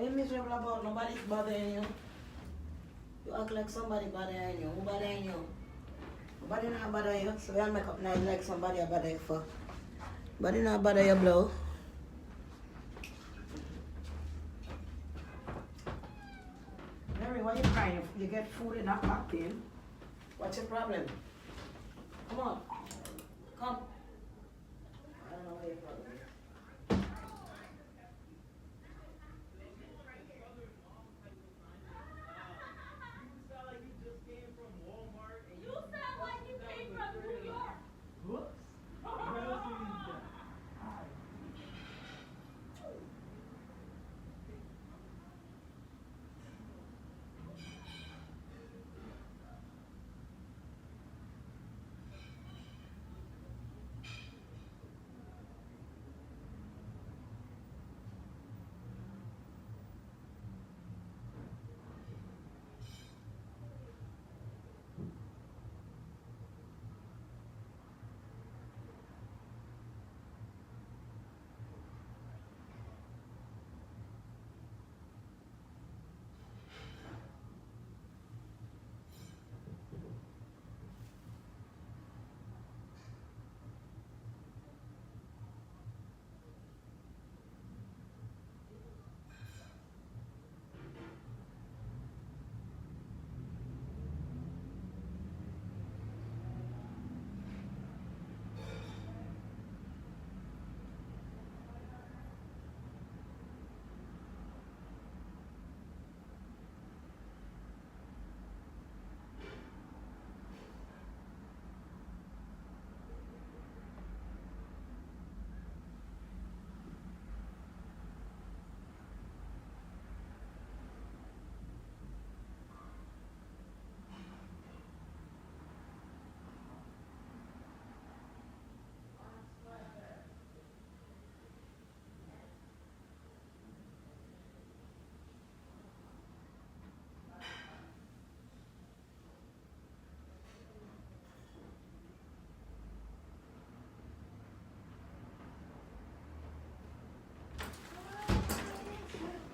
What you miserable about? Nobody's bothering you. You act like somebody bothering you. Who bothering you? Nobody not bother you. So you make up nice like somebody bother you for. Nobody not bother you, blow. Mary, why you crying? You get food and not acting. What's your problem? Come on. Come. I don't know what your problem is.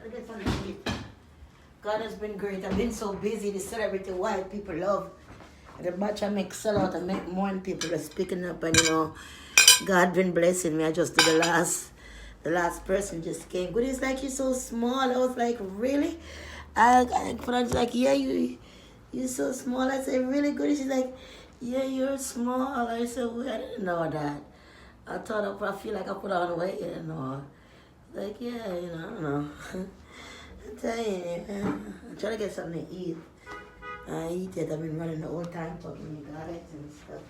Get something to eat. God has been great. I've been so busy to celebrate white people love. The batch I make sell out and make more people are speaking up, and God been blessing me. I just did the last person just came. Good, it's like you're so small. I was like, really? I put on like, yeah, you're so small. I said, really good. She's like, yeah, you're small. I said, well, I didn't know that. I feel like I put on weight, Like, yeah, I don't know. I'm telling you, I'm trying to get something to eat. I eat it. I've been running the whole time talking to garlic and stuff.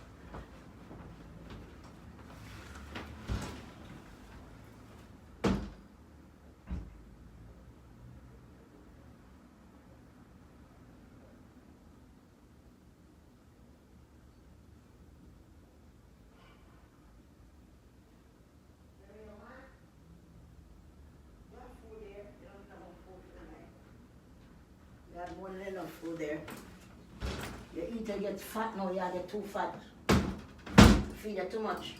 You have more than enough food there. You eat and get fat now, you get too fat. Feed her too much.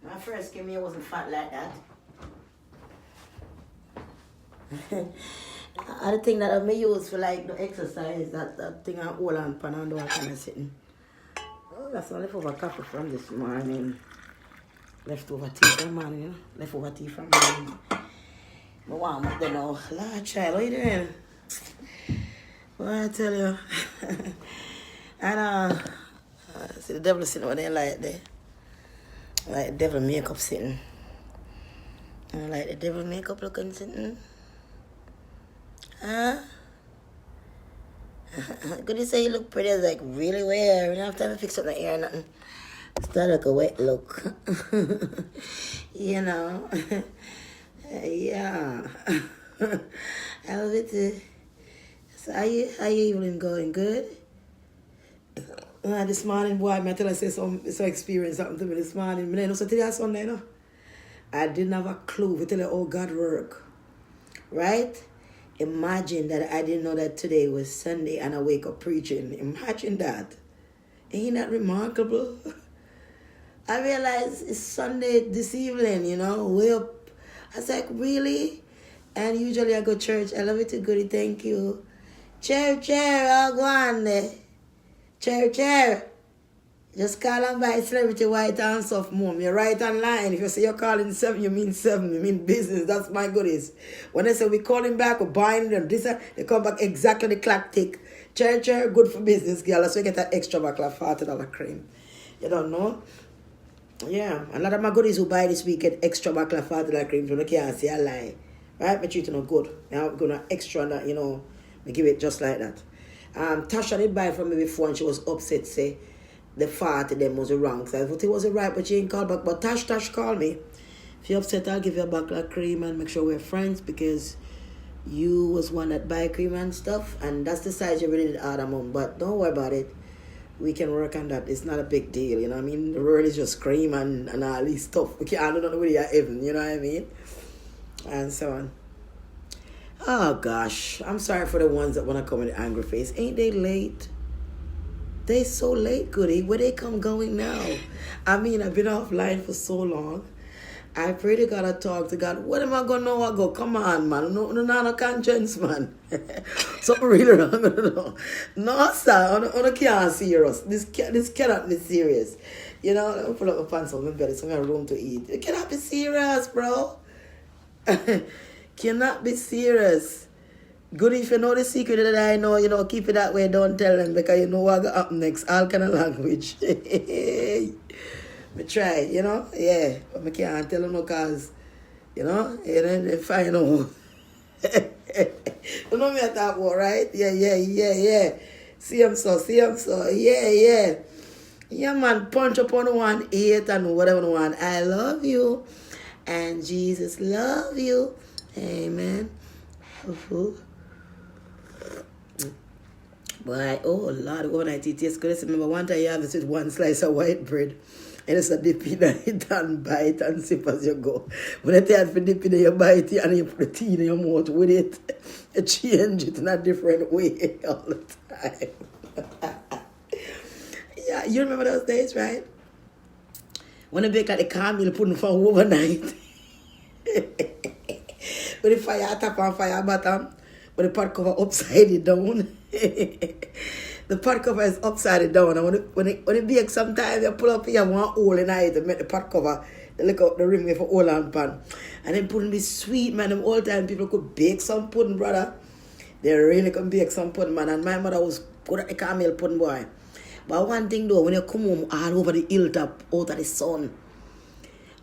When I first came here, I wasn't fat like that. Other thing that I may use for like the exercise, that thing I hold on pan and do all kind of sitting. Oh, that's some leftover coffee from this morning. Leftover tea from morning, Leftover tea from morning. I want to know, Lord child, what you doing? What I tell you? And see the devil sitting over there like that. Like the devil makeup sitting. And like the devil makeup looking sitting. Huh? Could you say you look pretty? I was like, really weird. You don't have time to fix up my hair or nothing. Start like a wet look. Yeah. I love it too. So how you even going? Good? This morning, boy, I tell you, say some experience happened to me this morning. I know so today is Sunday, I didn't have a clue. We tell you how God work. Right? Imagine that I didn't know that today was Sunday and I wake up preaching. Imagine that. Ain't that remarkable? I realized it's Sunday this evening, way up. I was like, really? And usually I go church. I love it too, goody. Thank you. Chair, I'll go on there. Chair. Just call and buy celebrity white and soft mom. You're right online. If you say you're calling 7, you mean 7. You mean business. That's my goodies. When they say we calling back or buying them, they come back exactly the clock tick. Chair, good for business, girl. So you get that extra back like $40 cream. You don't know? Yeah. A lot of my goodies who buy this week get extra back like $40 cream. So you can't say a lie. Right? But treating them good. I'm going to extra that, I give it just like that. Tasha did buy from me before and she was upset, say the 40 them was wrong. So I thought it was right, but she ain't called back. But Tash called me. If you're upset, I'll give you a back like cream and make sure we're friends because you was one that buy cream and stuff. And that's the size you really did order, mom. But don't worry about it. We can work on that. It's not a big deal, you know what I mean? The world is just cream and all this stuff. We can't do nothing with it even, you know what I mean? And so on. Oh gosh, I'm sorry for the ones that want to come with an angry face. Ain't they late? They so late, goody. Where they come going now? I mean, I've been offline for so long. I pray to God, I talk to God. What am I going to know? I go, come on, man. No conscience, man. Something really wrong. No, sir. I can't serious. This cannot be serious. Let me pull up my pants on my belly so I have room to eat. You cannot be serious, bro. Cannot be serious. Good if you know the secret that I know, keep it that way, don't tell them because you know what will happen next. All kind of language. Me try, yeah. But I can't tell them no cause, they find out. You know me at that one, right? Yeah. See him so. Yeah. Yeah, man, punch up on 1, 8 and whatever one. I love you. And Jesus love you. Amen. Boy, oh Lord, when I eat this, because remember one time you have this with 1 slice of white bread, and it's a dip in it and bite and sip as you go. When I tell you dip in it, you bite it and you put the tea in your mouth with it, you change it in a different way all the time. Yeah, you remember those days, right? When I bake like the caramel pudding for overnight. With the fire top and fire bottom, with the pot cover upside down. The pot cover is upside down, and when it bakes, sometimes you pull up here 1 hole in it to make the pot cover, they look out the rim with a hole and pan. And then pudding be sweet, man. Them all time people could bake some pudding, brother. They really can bake some pudding, man. And my mother was good at the caramel pudding, boy. But one thing though, when you come home all over the hilltop, out of the sun,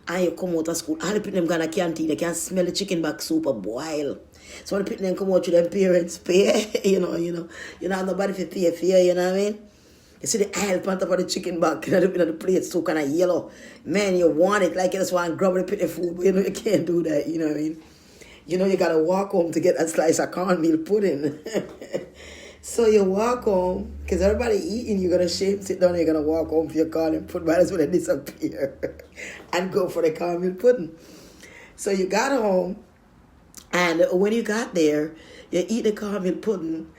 and you come out of school, all the people them gonna canteen, they can smell the chicken back soup a boil. So when the people them come out to them parents pay, you know have nobody to pay for you know what I mean? You see the aisle on top of the chicken back, the plate so kind of yellow. Man, you want it like you just want to grab the pit of food, but you can't do that, you know what I mean? You gotta walk home to get that slice of cornmeal pudding. So you walk home, because everybody eating, you're going to sit down, you're going to walk home for your cornmeal pudding, might as well disappear and go for the cornmeal pudding. So you got home, and when you got there, you eat the cornmeal pudding,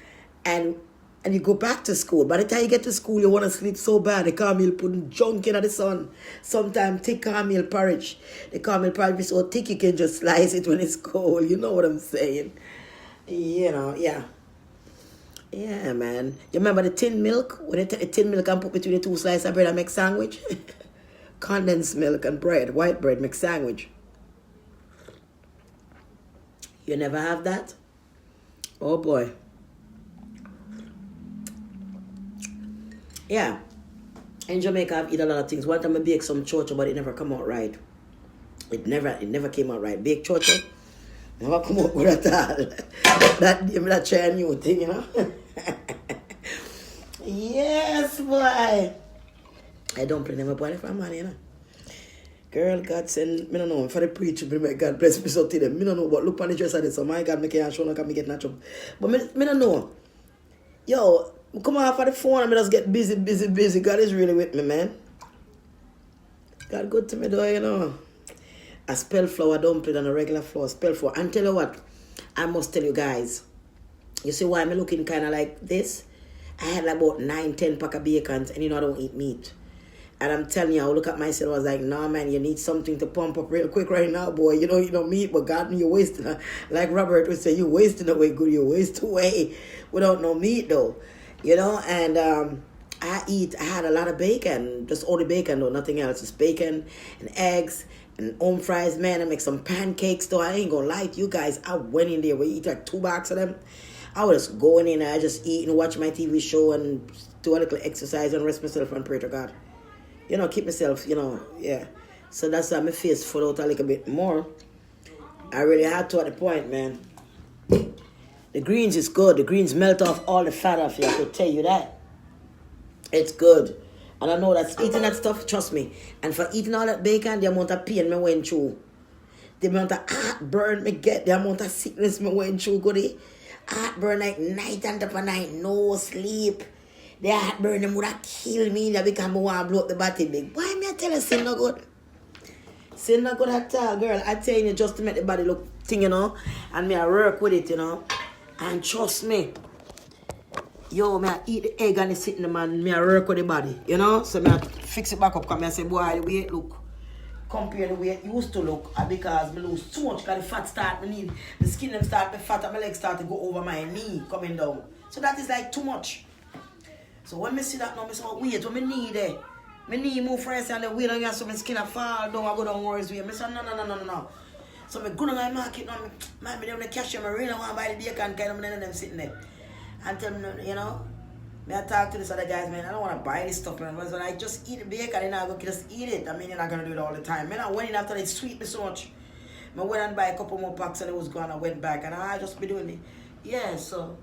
and you go back to school. By the time you get to school, you want to sleep so bad, the cornmeal pudding junk in the sun. Sometimes thick cornmeal porridge. The cornmeal porridge is so thick, you can just slice it when it's cold. You know what I'm saying? Yeah. Yeah, man. You remember the tin milk? When you take the tin milk and put between the 2 slices of bread and make sandwich? Condensed milk and bread, white bread, make sandwich. You never have that? Oh, boy. Yeah. In Jamaica, I've eaten a lot of things. One time I baked some chocho, but it never come out right. It never came out right. Baked chocho, never come out good at all. That try a new thing, you know? Yes, boy. I don't play them boy from man, you know. Girl, God send me don't know for the preacher, may God bless me so to them. Me don't know, but look on the dress of this, so my God make it show like me get natural. But me don't know. Yo, come off of the phone and me just get busy. God is really with me, man. God good to me though, you know. A spell flour dumpling and a regular flour, spell flour. And tell you what, I must tell you guys. You see why I'm looking kind of like this? I had about 9-10 pack of bacons, and I don't eat meat. And I'm telling you, I look at myself, I was like, nah, man, you need something to pump up real quick right now, boy. You don't meat, but God, you're wasting it. Like Robert would say, you're wasting away good, you waste away without no meat, though. And I had a lot of bacon, just only bacon, though, nothing else. Just bacon and eggs and home fries, man. I make some pancakes, though. I ain't gonna lie to you guys. I went in there, we eat like 2 boxes of them. I was just going in and I just eat and watch my TV show and do a little exercise and rest myself and pray to God. Keep myself, yeah. So that's why my face full out a little bit more. I really had to at the point, man. The greens is good. The greens melt off all the fat off you. I could tell you that. It's good. And I know that's eating that stuff, trust me. And for eating all that bacon, the amount of pain me went through. The amount of heartburn me get, the amount of sickness me went through, goody. Heartburn like night and up night, no sleep. The heartburn them would have killed me because I want to blow up the body big. Why me I tell you sin no good? Sin no good at all, girl. I tell you just to make the body look thing, and me I work with it, and trust me. Yo, me I eat the egg and the sitting man, me I work with the body, So me I fix it back up because me I say, boy, the way it look compare the way it used to look because me lose too much because the fat start me need the skin them start the fat and my legs start to go over my knee coming down. So that is like too much. So when me see that now, me say, wait, what me need there? Me need move first and the weight on you so my skin a fall down and go down worse way. Me say no. So me go down the market now, me them the cashier, me really want to buy the bacon kind of them sitting there. And tell me, me I talk to this other guys, man, I don't want to buy this stuff, man. But I just eat the bacon and I go just eat it. I mean, you're not going to do it all the time. Man, I went in after it sweet me so much. I went and buy a couple more packs and it was gone. I went back and I just be doing it. Yeah, so,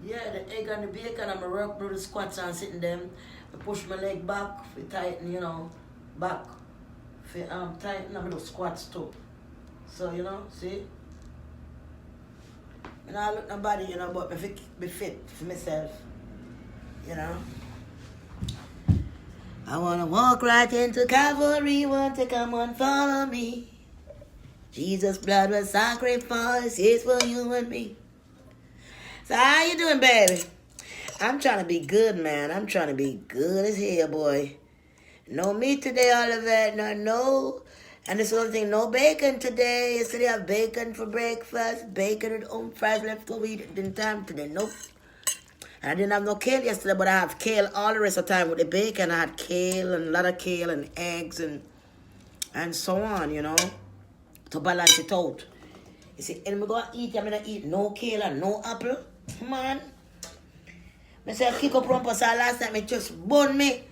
yeah, the egg and the bacon, I'm work through the squats and sitting them. I push my leg back, for tighten, back. For tighten, I'm the squats too. So, see? And I look nobody, but me be fit for myself. I want to walk right into Calvary, want to come on, follow me. Jesus' blood was sacrificed, it's for you and me. So how you doing, baby? I'm trying to be good, man. I'm trying to be good as hell, boy. No meat today, all of that, no. And this other thing, no bacon today. Yesterday I have bacon for breakfast, bacon with home fries left over, didn't time today, nope. And I didn't have no kale yesterday, but I have kale all the rest of the time with the bacon. I had kale and a lot of kale and eggs and so on, to balance it out. You see, and I'm going to eat, I'm going to eat no kale and no apple. Man. I say I kick up rumpus last night, it just burn me.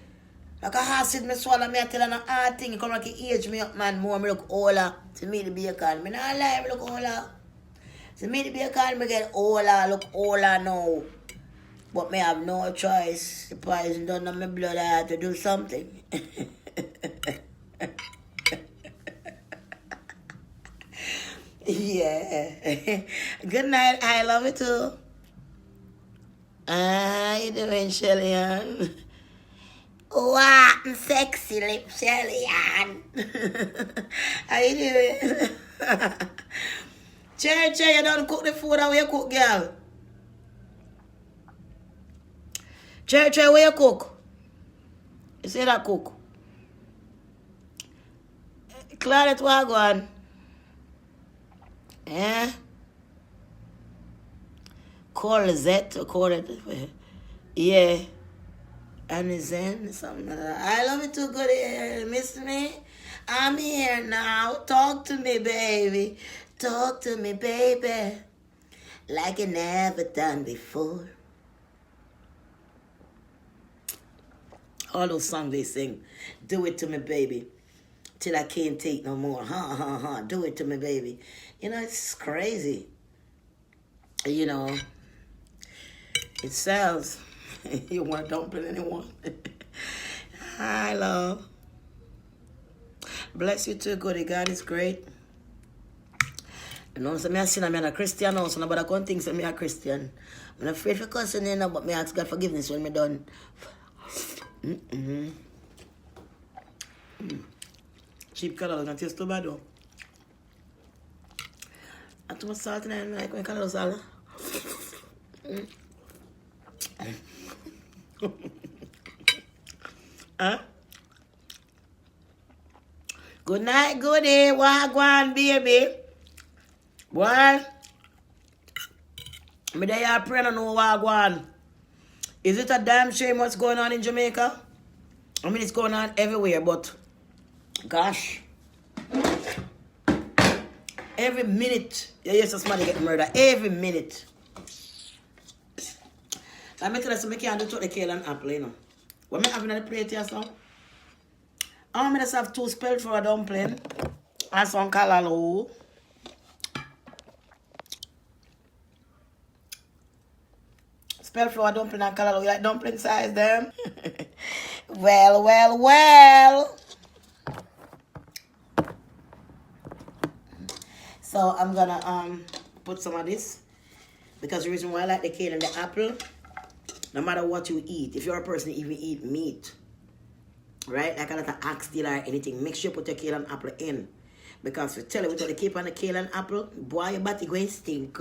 Like a acid, me swallow me, I tell her a hard thing, it come like it age me up, man, more, me look older. To me, the bacon, me not lie, me look older. To me, the bacon, me get older, look older now. But me have no choice. The poison done on my blood, I have to do something. Yeah. Good night, I love you too. How you doing, Shelly-Ann? What sexy lips, Shelly-Ann. How you doing? Che, you don't cook the food how you cook, girl. Che, where you cook? You say that cook? Claret, what go on? Yeah? Corzette or Corzette? Yeah. And then something like that. I love it too good. Miss me? I'm here now. Talk to me, baby. Talk to me, baby. Like you never done before. All those songs they sing. Do it to me, baby. Till I can't take no more. Do it to me, baby. It's crazy. It sells. You want to dump it anyone? Hi, love. Bless you too, goody. God is great. So me I'm a Christian also, but I can't think I'm a Christian. I'm afraid for cussing, but me ask God forgiveness when me done. Cheap color doesn't taste too bad though. And too much salt in it, like when color salad. Huh? Good night, goodie. Wagwan, baby. Boy, me there you pray no know wagwan. Is it a damn shame what's going on in Jamaica? I mean, it's going on everywhere, but gosh, every minute you hear somebody get murdered. Every minute. Let me tell you something, I can't do to the kale and apple, you know. What am I having on the plate here, so? I'm going to have 2 spelled for a dumpling and some callaloo. Spelled for a dumpling and callaloo. You like dumpling size, them? Well. So I'm going to put some of this. Because the reason why I like the kale and the apple, no matter what you eat, if you're a person that even eat meat, right, like a lot of oxtail or anything, make sure you put your kale and apple in. Because if you tell you without the keep on the kale and apple, boy, your body going to stink.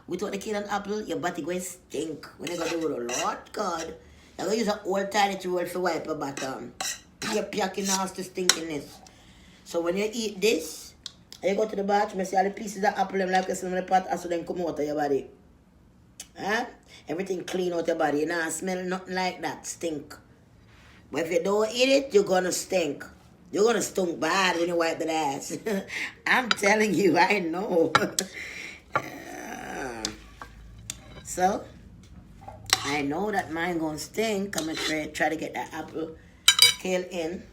Without the kale and apple, your body going to stink. When you go to the Lord God, you're going to use an old toilet roll for wipe your bottom. You're packing nasty stinkiness. So when you eat this, you go to the bathroom and see all the pieces of apple, like you see in the pot, and so then come out of your body. Huh? Everything clean out your body. You don't smell nothing like that. Stink. But if you don't eat it, you're gonna stink. You're gonna stink bad when you wipe the ass. I'm telling you, I know. So, I know that mine gonna stink. I'm gonna try to get that apple kale in.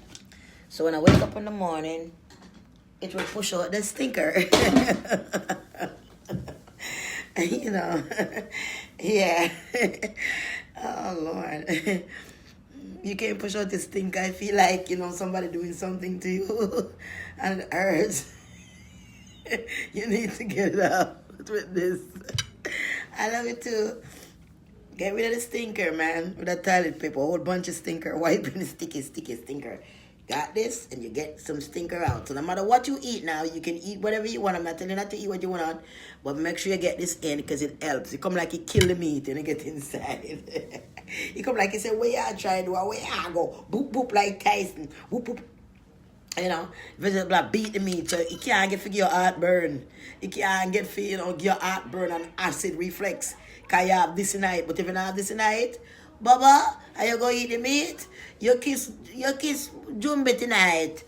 So when I wake up in the morning, it will push out the stinker. You know, yeah. Oh, Lord. You can't push out the stink. I feel like, you know, somebody doing something to you and it hurts. You need to get it out with this. I love it too. Get rid of the stinker, man. With that toilet paper, a whole bunch of stinker, wiping the sticky stinker. Got this, and you get some stinker out. So no matter what you eat now, you can eat whatever you want. I'm not telling you not to eat what you want, but make sure you get this in because it helps. It come like you kill the meat and you get inside it. It come like you say, where you try to do, where you go, boop, boop, like Tyson, boop, boop. You know, vegetable beat the meat, so you can't get for your heartburn. You can't get for, you know, your heartburn and acid reflex. Because you have this night, but if you don't have this night, Baba, are you going to eat the meat? You kiss Jumbe tonight.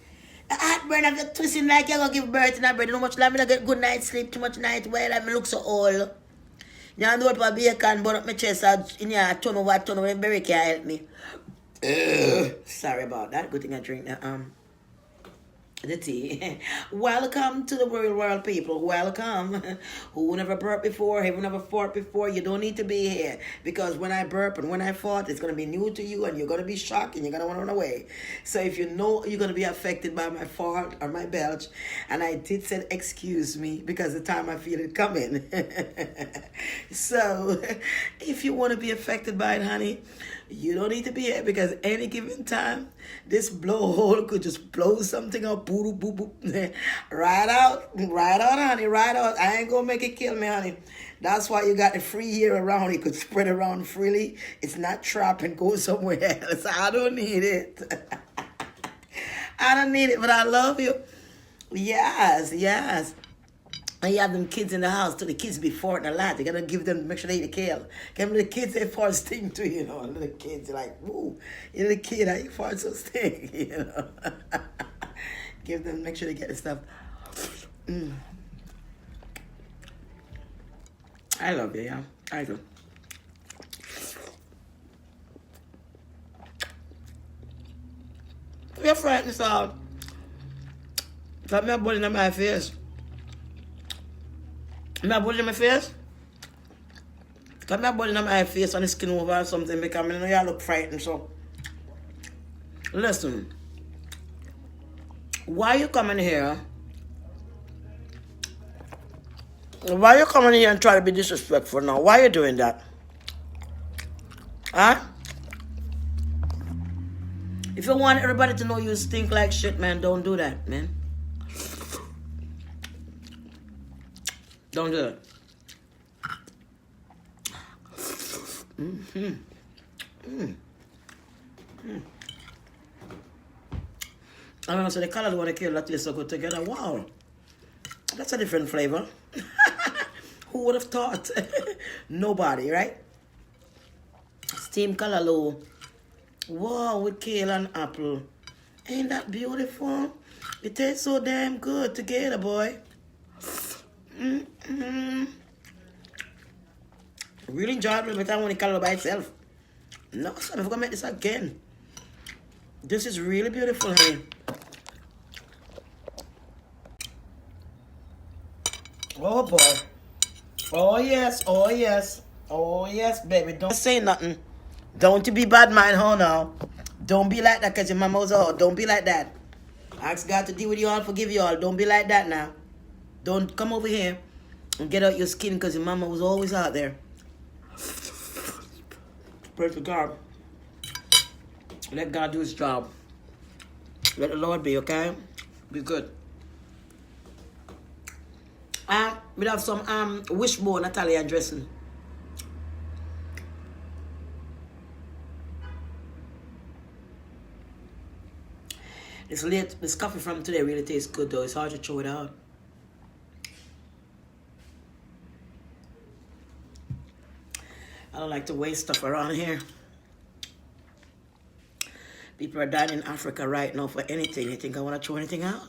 The heartburn of you twisting like you're going to give birth in a bed. You know much time I get good night sleep, too much night while I look so old. You know what for bacon, burn up my chest, in your turn over, berry can't help me. Sorry about that. Good thing I drink the tea. Welcome to the world, people. Welcome. Who never burped before, who never fought before, you don't need to be here. Because when I burp and when I fought, it's going to be new to you and you're going to be shocked and you're going to want to run away. So if you know you're going to be affected by my fart or my belch, and I did say excuse me because the time I feel it coming. So if you want to be affected by it, honey, you don't need to be here because any given time, this blowhole could just blow something up. Boop, boop, boop. Right out, honey, right out. I ain't gonna make it kill me, honey. That's why you got the free air around. You could spread around freely. It's not trapped and go somewhere else. I don't need it. I don't need it, but I love you. Yes. And you have them kids in the house, so the kids be farting a lot. You gotta give them, make sure they eat the kale. Give them the kids, they fart stink too, you know. Little kids are like, woo, you're the kid, how you fart so stink, you know. Give them, make sure they get the stuff. I love you, yeah. I do. You're frightened, so. Got me a bullet in my face. Me a bullet in my face? Got me a bullet in my face and the skin over or something because I know you look frightened, so. Listen. Why you coming here? Why you coming here and try to be disrespectful now? Why you doing that? Huh? If you want everybody to know you stink like shit, man, don't do that, man. Don't do it. I don't know, so the color want to kill that taste so good together. Wow. That's a different flavor. Who would have thought? Nobody, right? Steamed callaloo. Wow, with kale and apple. Ain't that beautiful? It tastes so damn good together, boy. Really enjoyable every time when you callaloo by itself. No, son, I'm gonna make this again. This is really beautiful, honey. Oh boy. Oh yes, oh yes. Oh yes, baby. Don't say nothing. Don't you be bad mind, ho now. Don't be like that because your mama was out. Don't be like that. Ask God to deal with you all, forgive you all. Don't be like that now. Don't come over here and get out your skin because your mama was always out there. Praise to God. Let God do his job. Let the Lord be, okay? Be good. We have some wishbone Italian dressing. It's late. This coffee from today really tastes good though. It's hard to chew it out. I don't like to waste stuff around here. People are dying in Africa right now for anything. You think I want to throw anything out?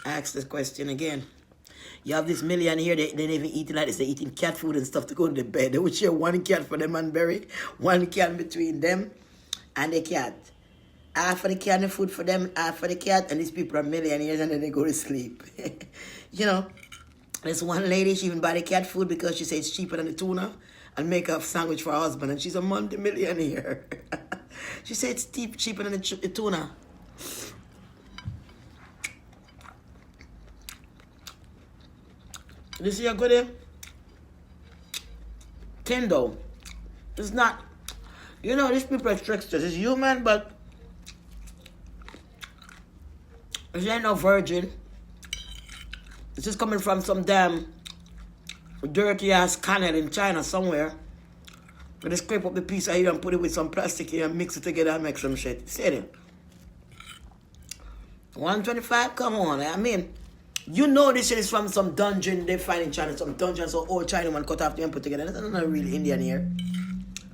I ask this question again. You have this million here, they don't even eating like this. They're eating cat food and stuff to go to the bed. They would share one cat for them and bury. One can between them and the cat. Half of the can of food for them, half for the cat, and these people are millionaires and then they go to sleep. You know, there's one lady, she even buy the cat food because she says it's cheaper than the tuna and make a sandwich for her husband, and she's a multi-millionaire. She said it's cheaper than the tuna. You see how good it is? Tendo. It's not, you know, these people are tricksters. It's human, but it ain't no virgin. It's just coming from some damn dirty ass canal in China somewhere. But they scrape up the piece of here and put it with some plastic here and mix it together and make some shit. See it? 125? Come on. I mean, you know this shit is from some dungeon they find in China. Some dungeon, so old Chinaman cut off the and put together. That's not real Indian here.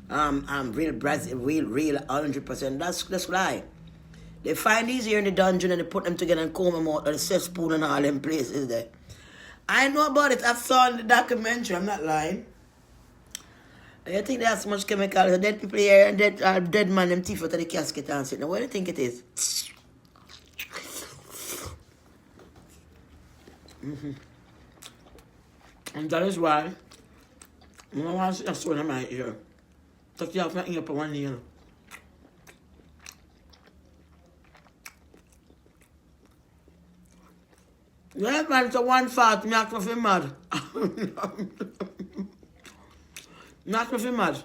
Real Brazil, real 100%. That's lie. They find these here in the dungeon and they put them together and comb them out of the cesspool and all them places there. I know about it. I saw in the documentary. I'm not lying. I think there's so much chemical. Dead people here and dead man, them teeth out of the casket and shit. Now, what do you think it is? And that is why I want to see a stone in my ear. Take you off my ear for 1 year. Yeah, man, it's a one fat, me ask me feel mad. Me ask me feel mad.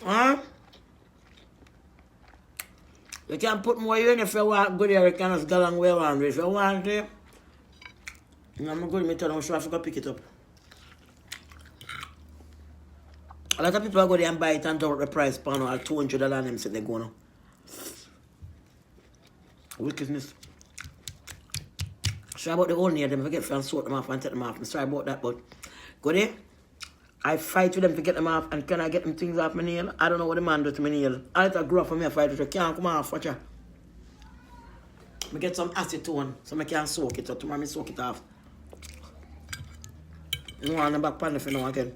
Huh? You can put more in if you want good here, you can just go along way around. If you want it, I'm going to tell them, I forgot to pick it up. A lot of people go there and buy it and double the price per now at $200 and them say they go now. Wickedness. Sorry about the old near them, forget to sort them off and take them off. I'm sorry about that, but go there. I fight with them to get them off, and can I get them things off my nail? I don't know what the man does to my nail. I let her grow up for me, I fight with her. Can't come off, watch her. I get some acetone so I can soak it, so tomorrow I soak it off. I want the back pan if you know again.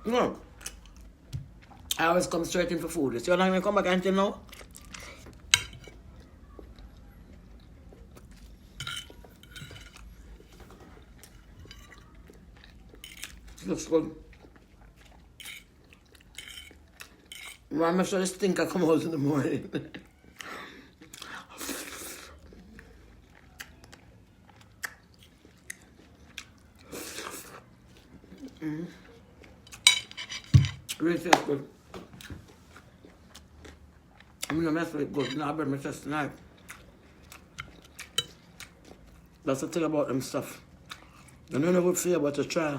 No. I always come straight in for food. So you're not going to come back until now? Looks good. I'm sure this stinker come out in the morning. Really tastes good. I'm gonna mess with it good. Now I better test tonight. That's the thing about them stuff. You don't know what feel about to try.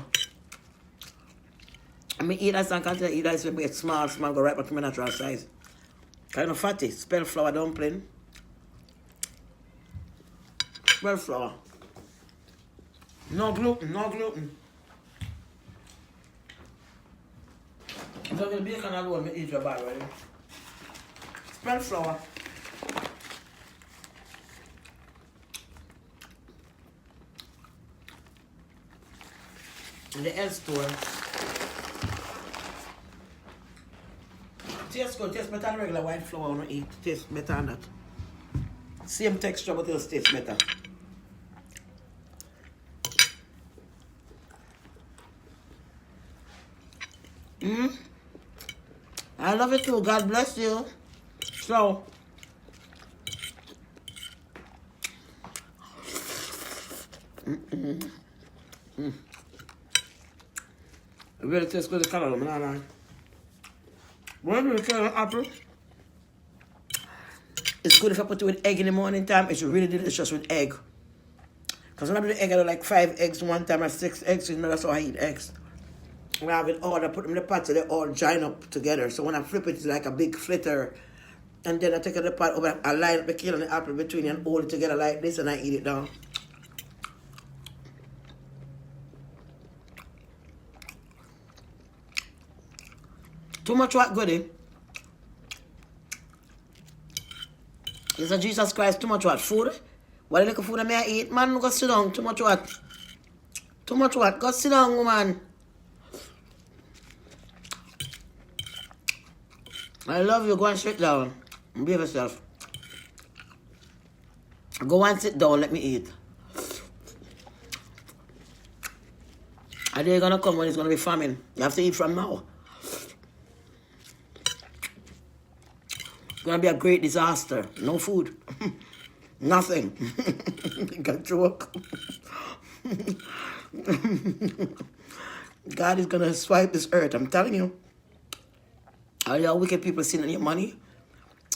I mean, eat ice and continue eat ice when we get small, go right back to my natural size. Kind of fatty. Spell flour dumpling. Spell flour. No gluten, no gluten. I'm going to bacon alone, I eat your bar, right? Spell flour. In the L store. Tastes good, tastes better than regular white flour when you eat. Tastes better than that. Same texture, but it'll taste better. I love it too. God bless you. So, it really tastes good. The color, man. When you kill an apple, it's good if I put it with egg in the morning time. It's really delicious with egg. Because when I do the egg, I do like 5 eggs one time or 6 eggs. You know, that's how I eat eggs. When I have it all, I put them in the pot so they all join up together. So when I flip it, it's like a big flitter. And then I take the pot over, I line up the kale and the apple between and hold it together like this and I eat it down. Too much what, goody? Is a Jesus Christ too much what? Food? What little food I may eat? Man, go sit down. Too much what? Too much what? Go sit down, woman. I love you. Go and sit down. Behave yourself. Go and sit down. Let me eat. A day gonna come when it's gonna be famine. You have to eat from now. It's gonna be a great disaster. No food. Nothing. You got joke. God is gonna swipe this earth. I'm telling you. All y'all wicked people sitting your money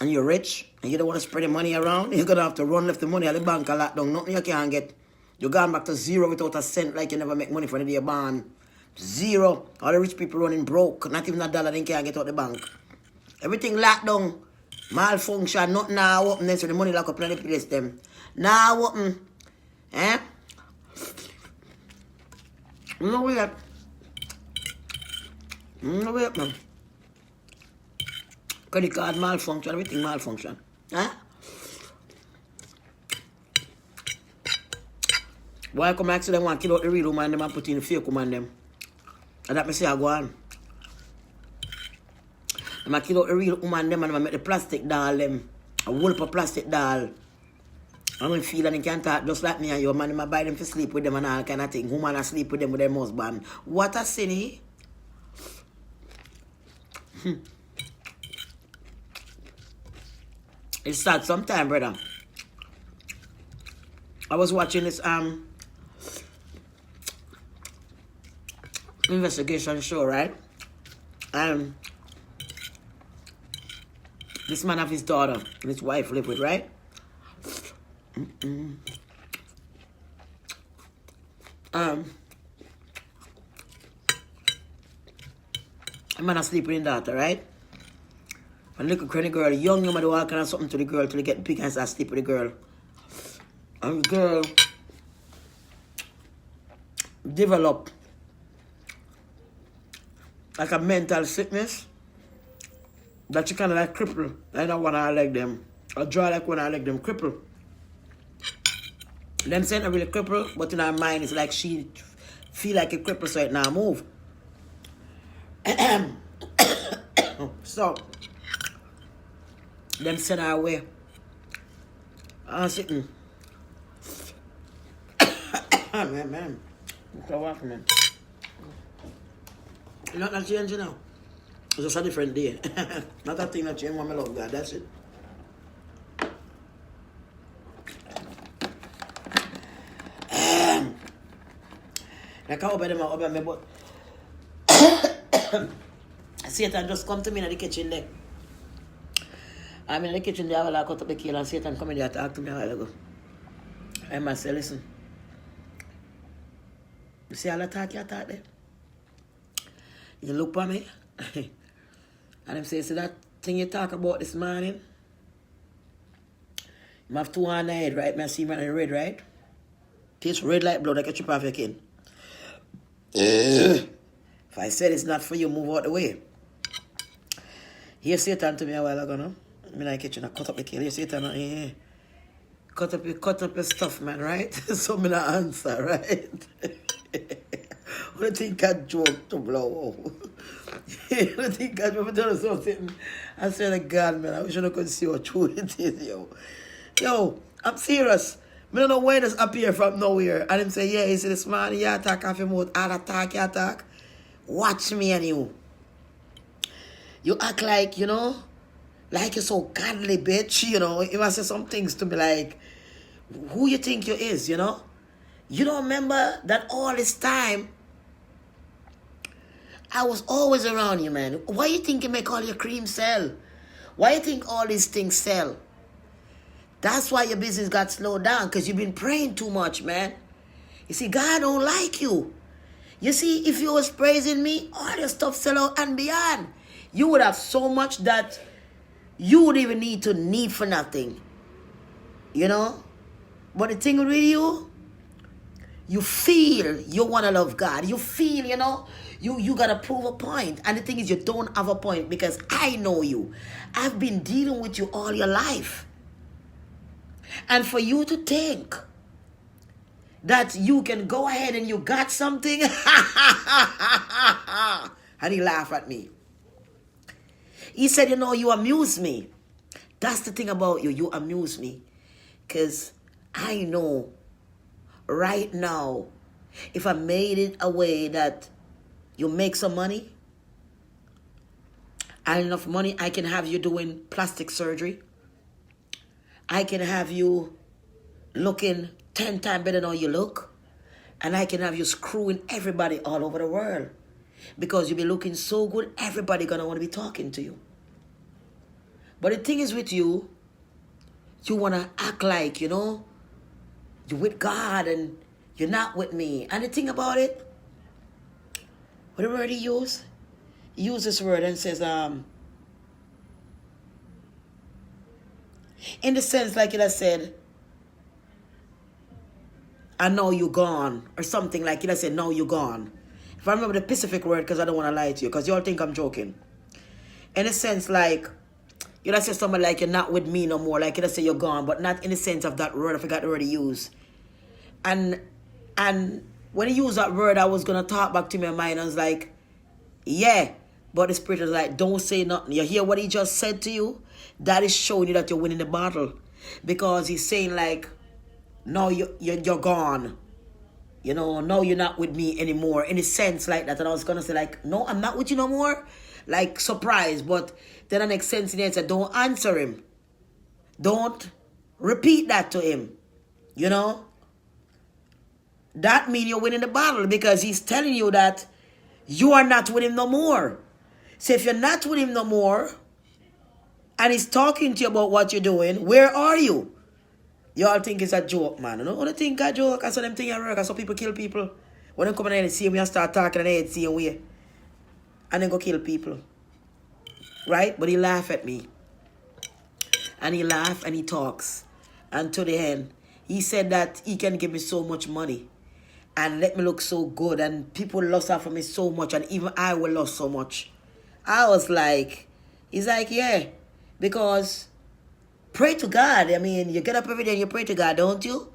and you're rich and you don't want to spread your money around, you're going to have to run left the money at the bank a lot down. Nothing you can't get. You're gone back to zero without a cent like you never make money for the day you're born. Zero. All the rich people running broke. Not even a dollar they can't get out the bank. Everything locked down. Malfunction. Nothing now open. So the money lock up in the place them. Now open. Eh? No way up. No way up, man. Credit card malfunction, everything malfunction. Huh? Why I come back to them and kill out the real woman them and put in the fake woman them? And that me say I go on. And I kill out the real woman them and I make the plastic doll them. A whole up plastic doll. I don't feel and they can talk just like me and your man. I buy them to sleep with them and all kind of thing. Woman I sleep with them with their husband. What a sin, eh? It's sad sometime, brother. I was watching this investigation show, right? This man have his daughter and his wife live with, right? The man asleep with his daughter, right? And little cranny girl, young woman walking on something to the girl till they get big and start sleep with the girl. And the girl develop like a mental sickness that she kind of like cripple. I don't want to leg them. Or draw like when I leg them cripple. Them saying not really cripple, but in her mind it's like she feel like a cripple so it now move. So them send her away. I'm sitting. man. It's a walk, man. Not change now. It's just a different day. Not a thing that change when I love God. That's it. Like I open them out, open my butt. Satan just come to me in the kitchen there. I'm in the kitchen there, I will cut up the kale and Satan come in there to talk to me a while ago. I must say, listen. You see all the talk you talk there? You look for me and them say, see that thing you talk about this morning? You have two on the head, right? I see man in red, right? Tastes red like blood, like a chip off your kin. If I said it's not for you, move out the way. Here Satan to me a while ago, no? I'm in the kitchen, I cut up the kale. Here Satan, cut up your stuff, man, right? So I'm not answer, right? What do you think I joke to blow? What do you think I joke to something? I swear to God, man, I wish I could see how true it is, yo. Yo, I'm serious. I don't know where this appear from nowhere. And him say, yeah, he said, this man, you attack off your mouth, I'll attack, you attack. Watch me and you. You act like, you know, like you're so godly, bitch, you know. You must say some things to me like, who you think you is, you know? You don't remember that all this time, I was always around you, man. Why you think you make all your cream sell? Why you think all these things sell? That's why your business got slowed down, because you've been praying too much, man. You see, God don't like you. You see, if you was praising me, all your stuff sell out and beyond. You would have so much that you would even need for nothing. You know? But the thing with you feel you want to love God. You feel, you know, you got to prove a point. And the thing is, you don't have a point because I know you. I've been dealing with you all your life. And for you to think that you can go ahead and you got something, and he laughed at me. He said, you know, you amuse me. That's the thing about you. You amuse me. Because I know right now, if I made it a way that you make some money, and enough money, I can have you doing plastic surgery. I can have you looking 10 times better than how you look. And I can have you screwing everybody all over the world. Because you be looking so good, everybody gonna want to be talking to you. But the thing is with you want to act like, you know, you're with God and you're not with me. And the thing about it, what the word he used? He used this word and says, in the sense, like it has said, I know you're gone, or something like it has said, no, you're gone. If I remember the specific word, because I don't want to lie to you, because you all think I'm joking. In a sense, like, you have said something like, you're not with me no more, like you have said you're gone, but not in the sense of that word. I forgot the word he used. And when he used that word, I was going to talk back to my mind. I was like, yeah, but the Spirit was like, don't say nothing. You hear what he just said to you? That is showing you that you're winning the battle. Because he's saying like, no, you're gone. You know, no, you're not with me anymore. In a sense like that. And I was going to say like, no, I'm not with you no more. Like, surprise. But then the next sense in it said, don't answer him. Don't repeat that to him. You know? That means you're winning the battle because he's telling you that you are not with him no more. So if you're not with him no more, and he's talking to you about what you're doing, where are you? You all think it's a joke, man. You know what I think a joke? I saw them things at work. I saw people kill people. When they come in and see me and start talking and they see way. And then go kill people. Right? But he laugh at me. And he laugh and he talks. And to the end, he said that he can give me so much money. And let me look so good. And people lost out for me so much. And even I will lose so much. I was like, he's like, yeah. Because pray to God. I mean, you get up every day and you pray to God, don't you?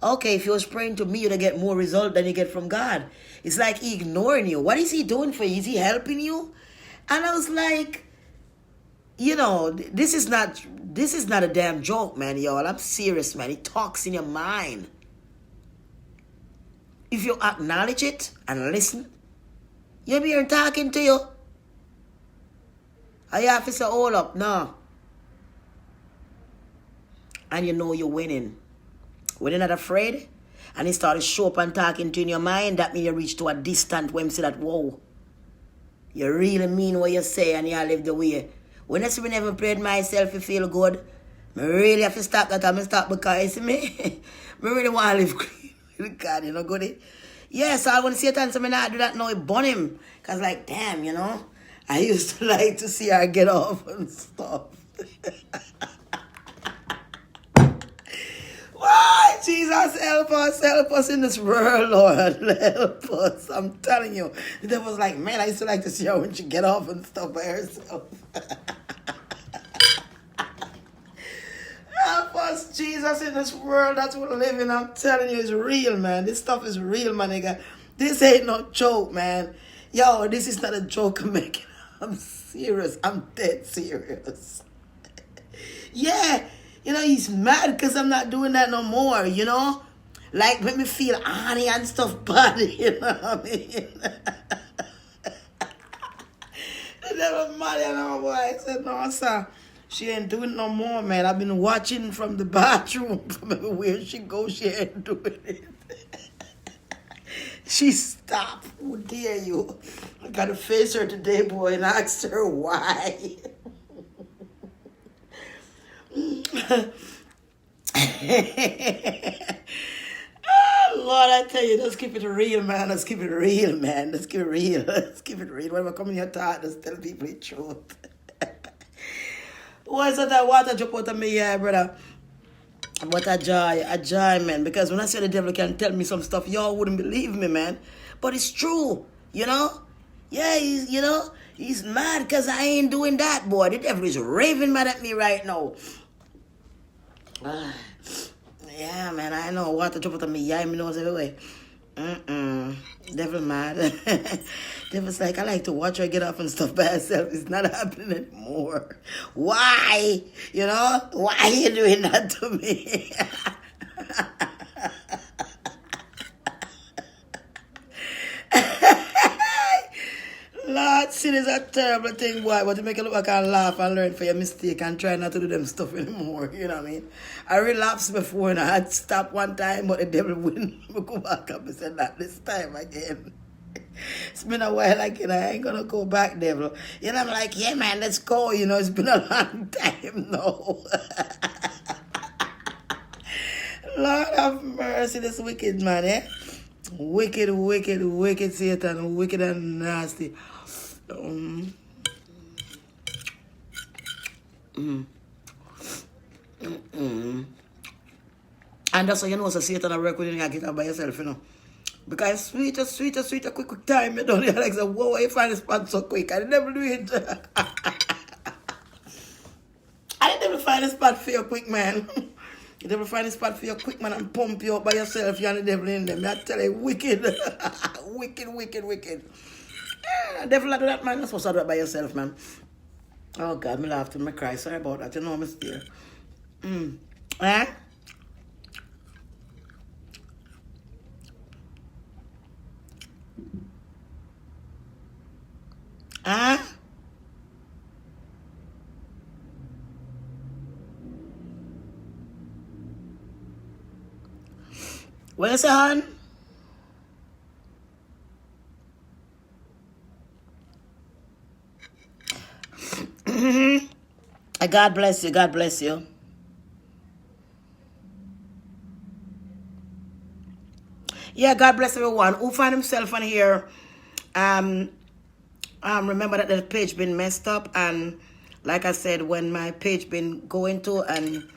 Okay, if you was praying to me, you'd get more result than you get from God. It's like he ignoring you. What is he doing for you? Is he helping you? And I was like, you know, this is not a damn joke, man, y'all. I'm serious, man. It talks in your mind. If you acknowledge it and listen, you'll be here talking to you. I have to say, hold up, no. And you know you're winning. When you're not afraid, and he started show up and talking to you in your mind, that means you reach to a distant where you say that, whoa. You really mean what you say and you live the way. When I see me never prayed myself to feel good, I really have to stop that. I'm stop because it's me. I really want to live clean. God, you know, good. Yeah, so I want to see it and so I not do that now, it burn him. Because like, damn, you know, I used to like to see her get off and stuff. Why? Jesus, help us in this world, Lord. Help us. I'm telling you. The devil's like, man, I used to like to see her when she get off and stuff by herself. Help us, Jesus, in this world that we're living. I'm telling you, it's real, man. This stuff is real, my nigga. This ain't no joke, man. Yo, this is not a joke I'm making. I'm serious. I'm dead serious. Yeah. You know, he's mad because I'm not doing that no more, you know? Like, make me feel honey and stuff bad, you know what I mean? The devil mad, you know, boy. I said, no, sir. She ain't doing no more, man. I've been watching from the bathroom. From everywhere she goes, she ain't doing it. She stopped. Who dare you? I gotta face her today, boy, and ask her why. Oh, Lord, I tell you, let's keep it real, man. Let's keep it real, man. Let's keep it real. Let's keep it real. Whenever I come in your talk, just tell people the truth. Why is that water drop out of me, yeah, brother? But a joy, man. Because when I say the devil can tell me some stuff, y'all wouldn't believe me, man. But it's true, you know? Yeah, he's mad because I ain't doing that, boy. The devil is raving mad at me right now. Yeah, man, I know. Water drop out of me, yeah, me knows everywhere. Devil mad. Devil's like, I like to watch her get off and stuff by herself. It's not happening anymore. Why? You know? Why are you doing that to me? Lord, sin is a terrible thing, boy. But you make it look like I laugh and learn for your mistake and try not to do them stuff anymore. You know what I mean? I relapsed before and I had stopped one time, but the devil wouldn't go back up and said that this time again. It's been a while again. I ain't gonna go back, devil. You know, I'm like, yeah, man, let's go. You know, it's been a long time now. Lord have mercy, this wicked man, eh? Wicked, wicked, wicked Satan, wicked and nasty. And that's why you know, so Satan I work with you and get up by yourself, you know. Because sweeter, quick time, you know. You're like, whoa, why you find the spot so quick? I never do it. I never find a spot for you quick, man. You never find a spot for you quick, man, and pump you up by yourself. You're the devil in them. I tell you, wicked. Wicked. Yeah, devil do that, man. You're supposed to do it by yourself, man. Oh, God, me laughed and me cry. Sorry about that. You know, I'm still. Eh? Huh? What you say, hon? God bless you. God bless you. Yeah, God bless everyone who find himself on here. Remember that the page been messed up, and like I said, when my page been going to, and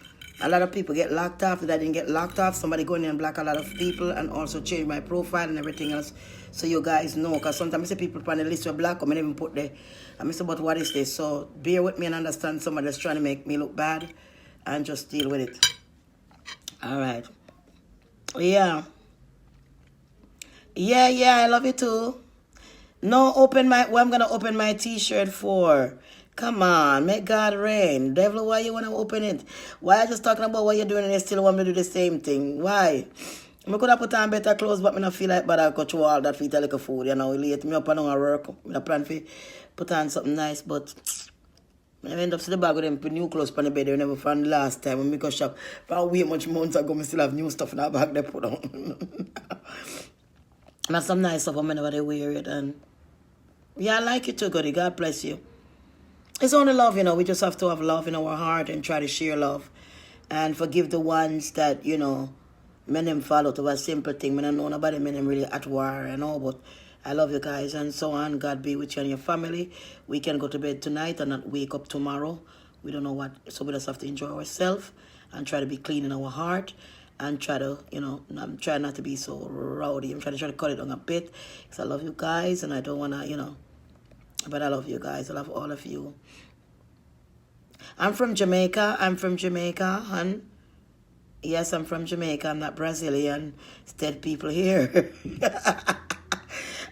a lot of people get locked off, that I didn't get locked off. Somebody go in and block a lot of people, and also change my profile and everything else, so you guys know. Because sometimes I see people on the list were black, or I even put the. I say, but what is this? So bear with me and understand somebody that's trying to make me look bad, and just deal with it. All right. Yeah. Yeah, I love you too. No, open my, what I'm going to open my t-shirt for? Come on, make God rain. Devil, why you want to open it? Why are you just talking about what you're doing and you still want me to do the same thing? Why? I could have put on better clothes, but I don't feel like but I got through all that for eat a little food. You know, late me up and on work. I plan to put on something nice, but I end up to the bag with them new clothes on the bed. I never found the last time when I go shop. But way much months ago, I still have new stuff in that bag they put on. And some nice stuff, I never they wear it, and Yeah, I like you too, Goody. God bless you. It's only love, you know. We just have to have love in our heart and try to share love. And forgive the ones that, you know, men them fall out of a simple thing. I don't know nobody men them really at war and all, but I love you guys and so on. God be with you and your family. We can go to bed tonight and not wake up tomorrow. We don't know what, so we just have to enjoy ourselves and try to be clean in our heart and try to, you know, I'm trying not to be so rowdy. I'm trying to cut it on a bit because I love you guys and I don't want to, you know, but I love you guys. I love all of you. I'm from Jamaica. I'm from Jamaica, hun. Yes, I'm from Jamaica. I'm not Brazilian. It's dead people here.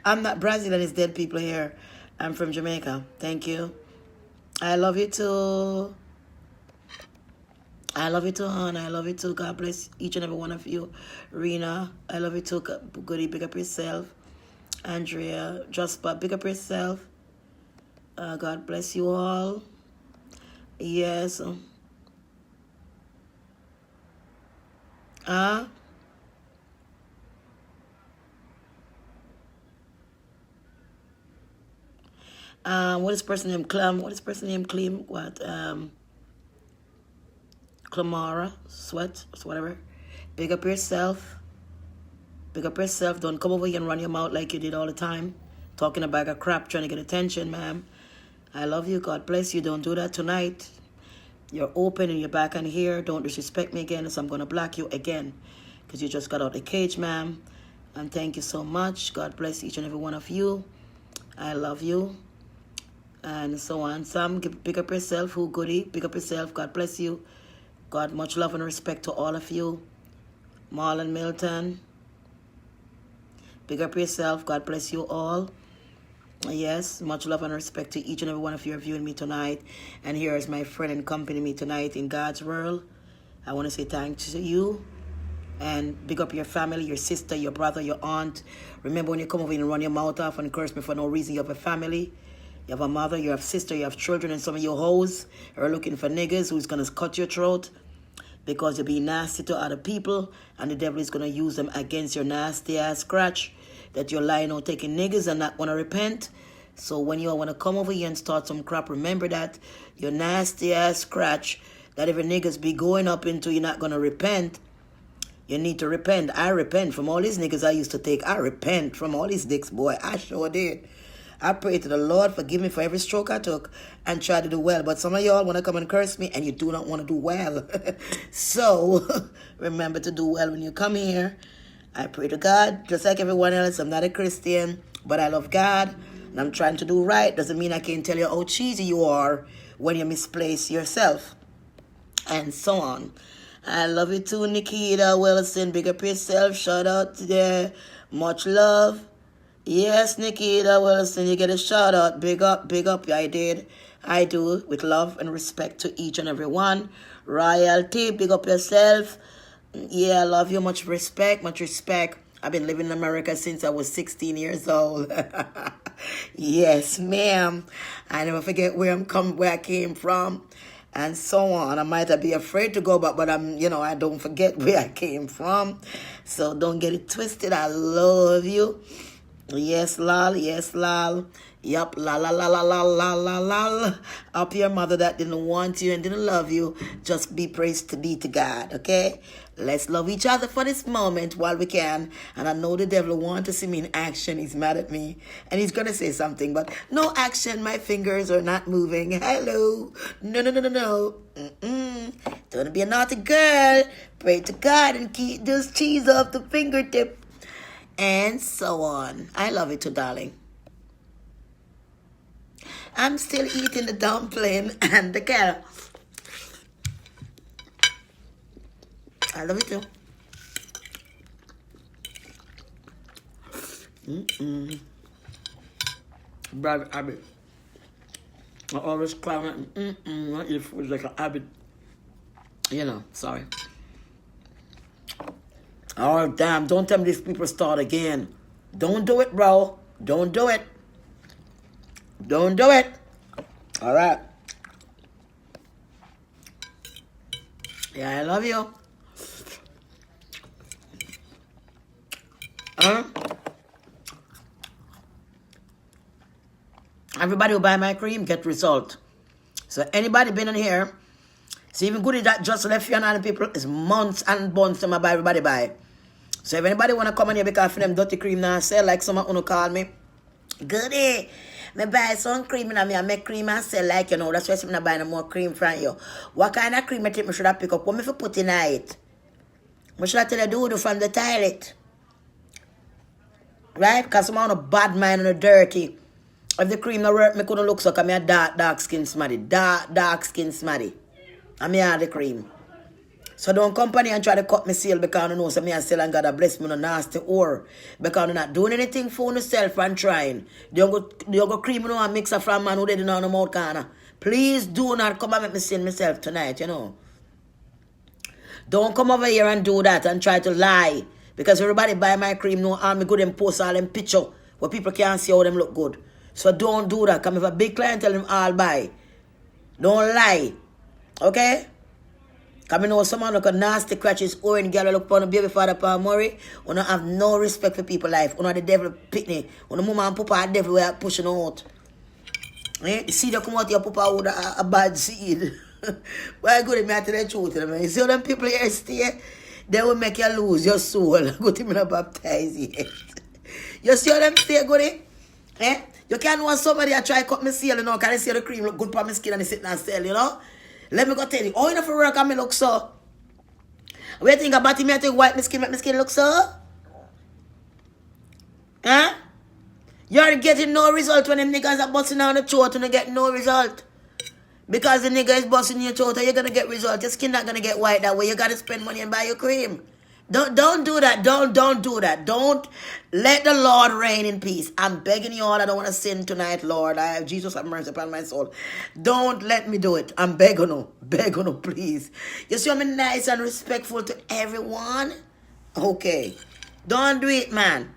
I'm not Brazilian. It's dead people here. I'm from Jamaica. Thank you. I love you too. I love you too, hon. I love you too. God bless each and every one of you. Rena, I love you too. Goody, big up yourself. Andrea, Jasper, big up yourself. God bless you all. Yes. What is person named Clem? What is person named Clem? What? Clamara, Sweat, whatever. Big up yourself. Big up yourself. Don't come over here and run your mouth like you did all the time. Talking a bag of crap, trying to get attention, ma'am. I love you. God bless you. Don't do that tonight. You're open and you're back on here. Don't disrespect me again, so I'm going to block you again. Because you just got out the cage, ma'am. And thank you so much. God bless each and every one of you. I love you. And so on. Sam, pick up yourself. Who Goody? Pick up yourself. God bless you. God, much love and respect to all of you. Marlon Milton. Pick up yourself. God bless you all. Yes, much love and respect to each and every one of you viewing me tonight. And here is my friend and company me tonight in God's world. I want to say thanks to you. And big up your family, your sister, your brother, your aunt. Remember when you come over and run your mouth off and curse me for no reason, you have a family. You have a mother, you have sister, you have children, and some of your hoes are looking for niggas who's going to cut your throat because you're being nasty to other people, and the devil is going to use them against your nasty ass scratch that you're lying out taking niggas and not want to repent. So when you want to come over here and start some crap, remember that your nasty ass scratch that every niggas be going up into, you're not going to repent. You need to repent. I repent from all these niggas I used to take. I repent from all these dicks, boy. I sure did. I pray to the Lord, forgive me for every stroke I took and try to do well. But some of y'all want to come and curse me and you do not want to do well. So, remember to do well when you come here. I pray to God, just like everyone else. I'm not a Christian, but I love God. And I'm trying to do right. Doesn't mean I can't tell you how cheesy you are when you misplace yourself. And so on. I love you too, Nikita Wilson. Big up yourself. Shout out to there. Much love. Yes, Nikita Wilson, you get a shout out. Big up, yeah, I did. I do, with love and respect to each and every one. Royalty, big up yourself. Yeah, I love you, much respect, much respect. I've been living in America since I was 16 years old. Yes, ma'am. I never forget where I came from. And so on. I might be afraid to go back, but I don't forget where I came from. So don't get it twisted. I love you. Yes, lol. Yes, lol. Yup, la la la la la la la la. Up your mother that didn't want you and didn't love you. Just be praised to be to God, okay? Let's love each other for this moment while we can. And I know the devil wants to see me in action. He's mad at me. And he's going to say something, but no action. My fingers are not moving. Hello. No. Don't be a naughty girl. Pray to God and keep this cheese off the fingertip. And so on. I love it too, darling. I'm still eating the dumpling and the carrot. I love it too. Bad habit. I always clown it. I eat food like a habit. Sorry. Oh, damn. Don't tell me these people start again. Don't do it, bro. Don't do it. Don't do it. All right. Yeah, I love you. Everybody who buy my cream get result. So anybody been in here, see even Goody that just left you and other people, is months and months to my buy, everybody buy. So if anybody want to come in here because for them dirty cream now sell, like someone who call me, Goody, me buy some cream and I make cream and sell, like, you know, that's why I'm not buying no more cream from you. What kind of cream I think I should have pick up? What me for put in it? I should have tell you do from the toilet. Right? Because someone on a bad mind and a dirty. If the cream no work, me couldn't look so because I'm a dark skin smarty. Dark skin smarty. And me have the cream. So don't company and try to cut me sale because you know so me and sell and God bless me no nasty or because you're not doing anything for yourself and trying. You go cream you know and mix a from man who didn't know no mouth corner. Please do not come and make me sell myself tonight, you know. Don't come over here and do that and try to lie. Because everybody buy my cream know all me good and post all them picture where people can't see how them look good. So don't do that. Come if a big client tell them all buy. Don't lie. Okay? Because I know someone look a nasty crutches or in girl look upon a baby father Paul Murray. You don't have no respect for people's life. You know the devil picnic. You know mama and papa are devil we are pushing out. Eh? The seed that come out your papa with a bad seed. Why good me I tell the truth. You see how them people here stay? They will make you lose your soul. Go to me not baptize yet. You see how them stay good? Eh? You can't want somebody to try cut me seal, you know, can I see the cream look good for my skin and sit and sell, you know? Let me go tell you. Oh, you know for work and me look so. What you think about me? I think white my skin make my skin look so? Huh? You're getting no result when them niggas are busting down the throat and you get no result. Because the nigga is busting your throat, you're gonna get result. Your skin not gonna get white that way. You gotta spend money and buy your cream. Don't do that. Don't do that. Don't let the Lord reign in peace. I'm begging you all. I don't want to sin tonight, Lord. I have Jesus have mercy upon my soul. Don't let me do it. I'm begging you. Begging you, please. You see I'm nice and respectful to everyone? Okay. Don't do it, man.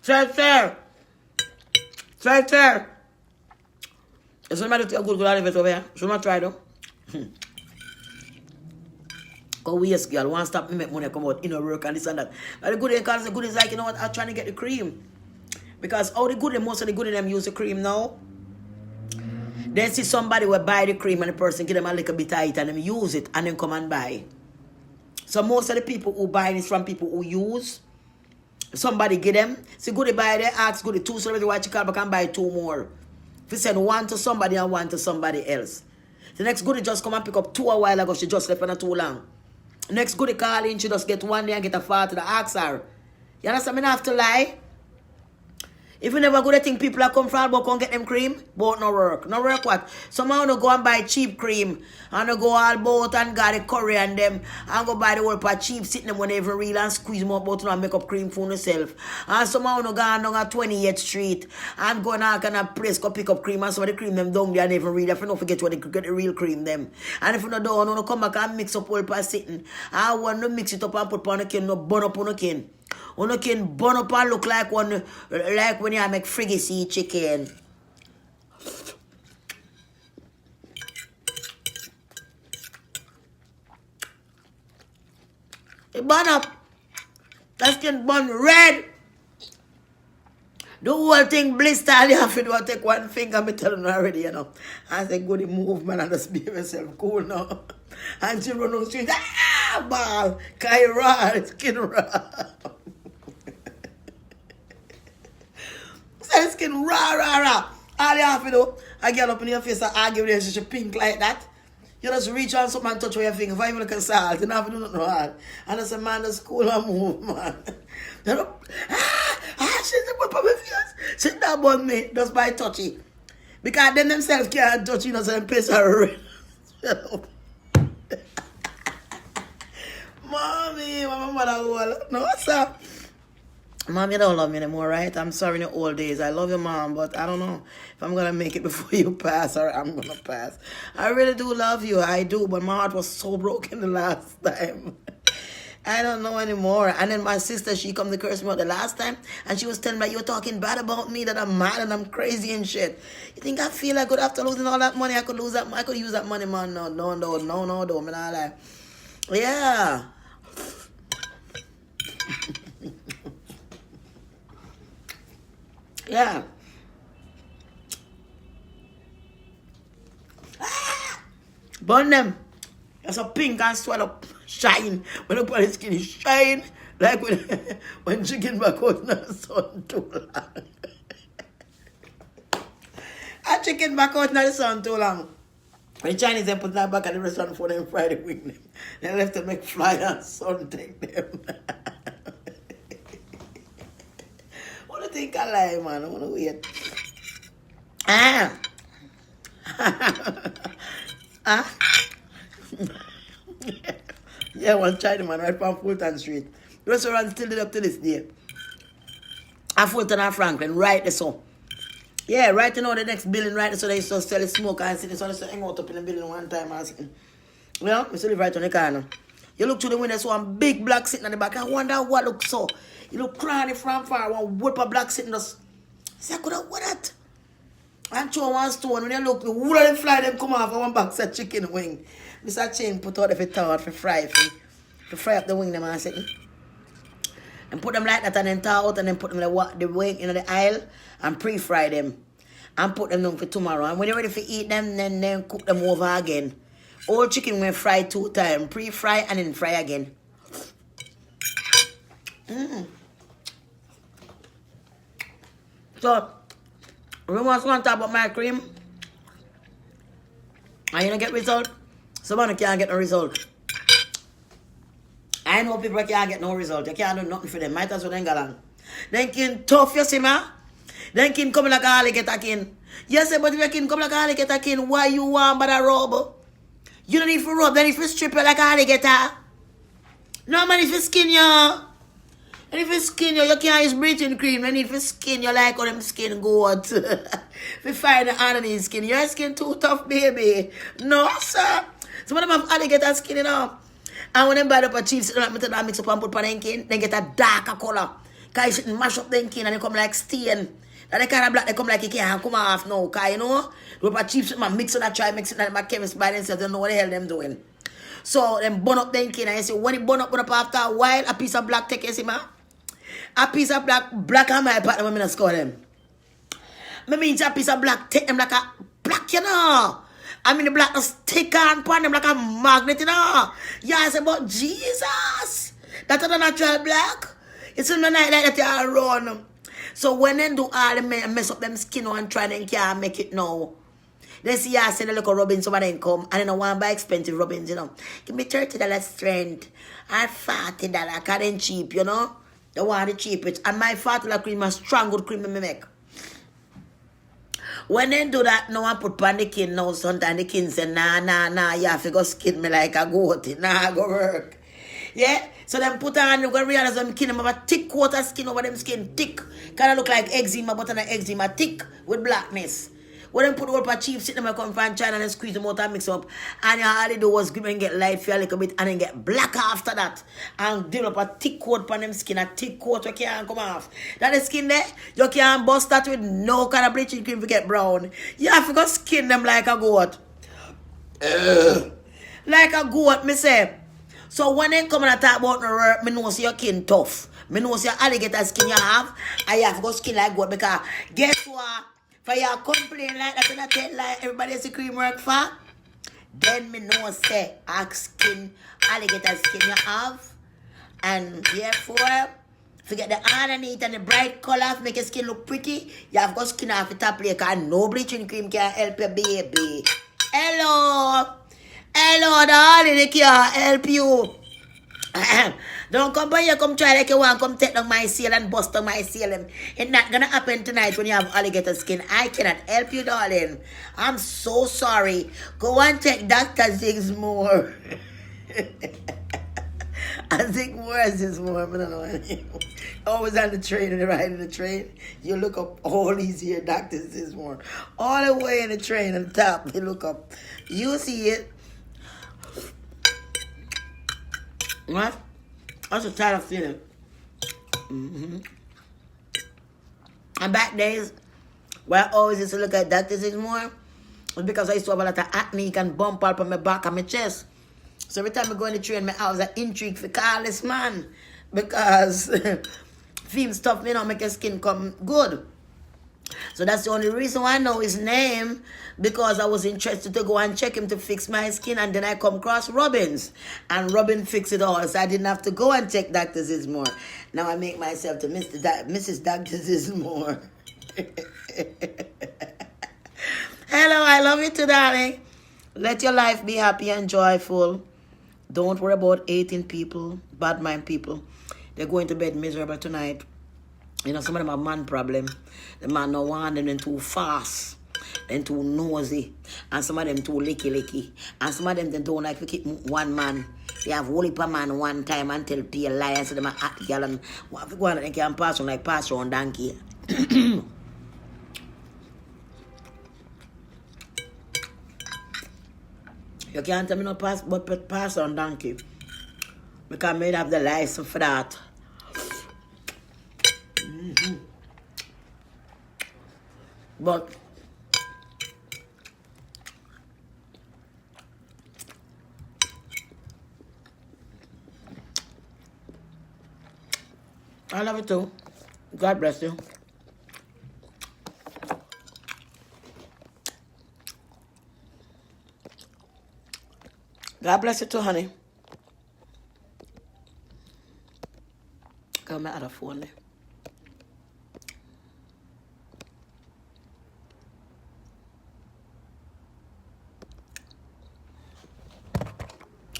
Sir. Is somebody to a good over here? Should not try though. Because we yes girl, want to stop me make money come out in a work and this and that. But the good because the good is like, you know what, I'm trying to get the cream. Because all the good, most of the good in them use the cream now. Then see somebody will buy the cream and the person give them a little bit of it and them use it and then come and buy. So most of the people who buy this from people who use. Somebody give them. See good buy they ask good 2 so everybody you call back and buy 2 more. If you send 1 to somebody and 1 to somebody else. The next goodie just come and pick up 2 a while ago. She just left for not too long. Next goodie call in, she just get 1 day and get a 4 to the ask her. You understand? I don't have to lie. If you never go to think people are come from but come get them cream, but no work. No work what? Somehow no go and buy cheap cream and no go all boat and got the curry and them and go buy the whole pot cheap sitting them when they even real and squeeze them up but no make up cream for yourself. And somehow no go on down at 28th Street and go and kind of place go pick up cream and some of the cream them down there and even read if you don't forget what they get the real cream them. And if you don't no come back and mix up all pot sitting. I want to mix it up and put on a can, no burn up on a can. One can burn up and look like one, like when you make fricassee chicken. It burn up. That can burn red. The whole thing blister. You have to take 1 finger. I'm telling you already, you know. I say, go the movement and just be yourself cool now. And she run on the street. Ah, ball. Kaira, skin raw. Say skin raw. All you have to do, I get up in your face and argue with you, she pink like that. You just reach on something and touch with your finger. If I even look at salt, you don't have to do nothing hard. And I say, man, that's cool and move, man. You know, she's the put my face. Sit down on me, just by touchy. Because them themselves can't touch you, know, so them piss her. Mommy, my mother, no, what's up? Mom, you don't love me anymore, right? I'm sorry in the old days. I love you, Mom, but I don't know if I'm going to make it before you pass or I'm going to pass. I really do love you. I do, but my heart was so broken the last time. I don't know anymore. And then my sister, she come to curse me out the last time, and she was telling me, you're talking bad about me, that I'm mad and I'm crazy and shit. You think I feel I could, after losing all that money, I could use that money, man? No, don't. I'm not like, yeah. Yeah. Burn them. It's a pink and swell up, shine. When up on the skin is shine. Like when chicken back out in the sun too long. A chicken back out in the sun too long. When the Chinese they put that back at the restaurant for them Friday week. They left to make fly and sun take them. What do you think I lie, man? I want to wait. Ah. Ah. Yeah, one Chinaman right from Fulton Street. The restaurant still did up to this day. At Fulton and Franklin, right there so. Yeah, right you know the next building right there so they used to sell the smoke and see this one used to hang out up in the building one time and sitting. Well, we still live right on the corner. You look through the window, so one big black sitting at the back. I wonder what looks so. You look cranny from far, one whip of black sitting just. Say, I could have what that? And throw one stone. When you look, the wool of them fly them come off of one box of chicken wing. Mr. Chain put out the towel for fry up the wing them and say. And put them like that and then thaw out and then put them like the wing in the aisle and pre-fry them. And put them down for tomorrow. And when you're ready to eat them, then cook them over again. Old chicken when fry 2 times. Pre-fry and then fry again. So, rumors want to talk about my cream. And you don't get result. Someone can't get no result. I know people can't get no result. You can't do nothing for them. Might as well then go along. Then can tough, you see, man. Then can come like a alligator kin. Yes, but if you can come like a alligator kin, why you want but a rub? You don't need to rub, then if you strip you like a alligator. No man, if you skin you. And if you skin you can't use bleaching cream. And if you skin you like how them skin go out. If you find the underneath skin, your skin too tough, baby. No, sir. Some of them have alligator skin, you know. And when they buy up a cheap skin, like I mix up and put on them kin, they get a darker color. Because you shouldn't mash up them kin and they come like stain. And they kind of black, they come like you can't come off now. Because you know, with a cheap skin, mix it and try mix it and my chemist by themselves, they don't know what the hell them doing. So, them burn up them kin and you see, when it burn up after a while, a piece of black take, you see, man? A piece of black on my partner, I'm going to score them. I mean, a piece of black, take them like a black, you know. I mean, the black stick on upon them like a magnet, you know. Yeah, I say, but Jesus, that's a natural black. It's in the night like that you are run. So when they do all the mess up them skin and try and can't make it now. They see I send a little rubbing, some of them come, and then I want to buy expensive rubbings, you know. Give me $30 strength and $40, because they're cheap, you know. They want the cheapest. And my $40 cream is strong good cream me make. When they do that, no one put on the kin now, sometimes the kin say, nah, you have to go skin me like a goat. Nah, go work. Yeah? So them put on, you go realize them kin, them have a thick coat of skin over them skin, thick. Kind of look like eczema, but not eczema, thick with blackness. When them put up a cheap sit, them come from China and squeeze them out and mix up. And all they do was give and get light for a little bit and then get black after that. And develop a thick coat on them skin, a thick coat you can't come off. That the skin there, you can't bust that with no kind of bleaching cream to get brown. You have to go skin them like a goat. Like a goat, me say. So when they come and talk about the work, me know see your skin tough. Me know see your alligator skin you have, and you have to go skin like goat because guess what? For you complain like that and I tell like everybody see cream work for, then me know say skin, alligator skin you have, and therefore forget the underneath and the bright color make your skin look pretty. You have got skin off the top layer because no bleaching cream can help your baby. Hello, darling, it can't help you. Don't come by here, come try like you want, come take down my seal and bust down my seal. It's not gonna happen tonight when you have alligator skin. I cannot help you, darling. I'm so sorry. Go and take Dr. Zigmore. I think more as is more, I don't know. Always on the train and riding the train. You look up all these here doctors is more. All the way in the train on the top, you look up. You see it. What? I was tired of feeling. And back days, where I always used to look at doctors more, was because I used to have a lot of acne and bump up on my back and my chest. So every time I go in the train, I was intrigued for call this man. Because film stuff, make your skin come good. So that's the only reason why I know his name, because I was interested to go and check him to fix my skin, and then I come across Robbins, and Robin fixed it all, so I didn't have to go and check Dr. Zizmore. Now I make myself to Mrs. Dr. Zizmore. Hello, I love you too, darling. Let your life be happy and joyful. Don't worry about 18 people, bad mind people. They're going to bed miserable tonight. You know, some of them have man problem. The man no want them too fast, then too nosy, and some of them too licky. And some of them they don't like to keep one man. They have whole heap of man one time and tell the lie and say them are at girl and what if go on and they can pass on like pass on donkey. You can't tell me no pass but pass on donkey. Because I made have the license for that. But I love it too. God bless you. God bless you too, honey. Got my other phone there.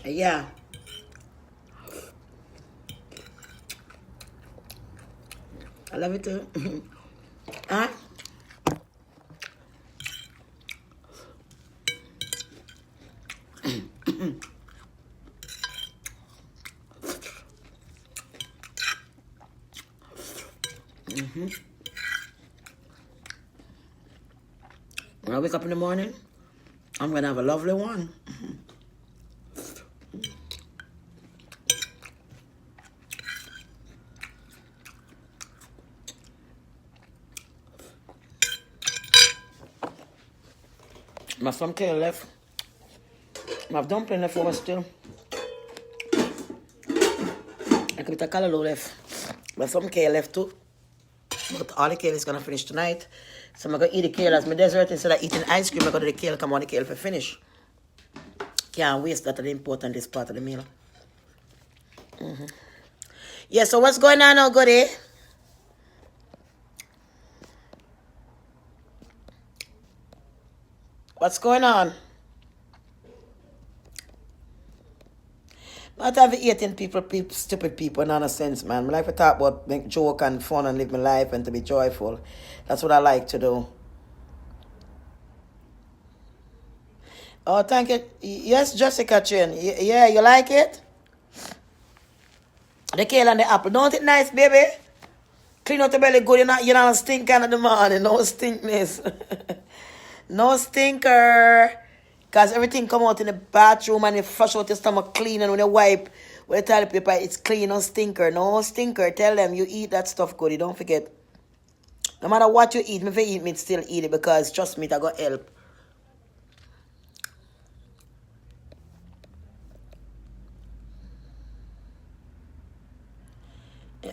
Yeah. I love it too. Huh? When I wake up in the morning, I'm going to have a lovely one. My some kale left. My dumpling left over still. I could a callaloo left. But some kale left too. But all the kale is gonna finish tonight. So I'm gonna eat the kale as my dessert. Instead of eating ice cream, I'm gonna do the kale, come on the kale for finish. Can't waste that, the important this part of the meal. Yeah, so what's going on now, goodie? What's going on? Not having 18 people, stupid people, nonsense, man. I like to talk about make joke and fun and live my life and to be joyful. That's what I like to do. Oh, thank you. Yes, Jessica Chin. Yeah, you like it? The kale and the apple. Don't it nice, baby? Clean out the belly good. You're not stinking in the morning. No stinkness. No stinker. Because everything come out in the bathroom and you flush out your stomach clean, and when you wipe with the toilet paper, it's clean. No stinker. No stinker. Tell them you eat that stuff good. You don't forget. No matter what you eat, if you eat meat, still eat it, because trust me, that got help.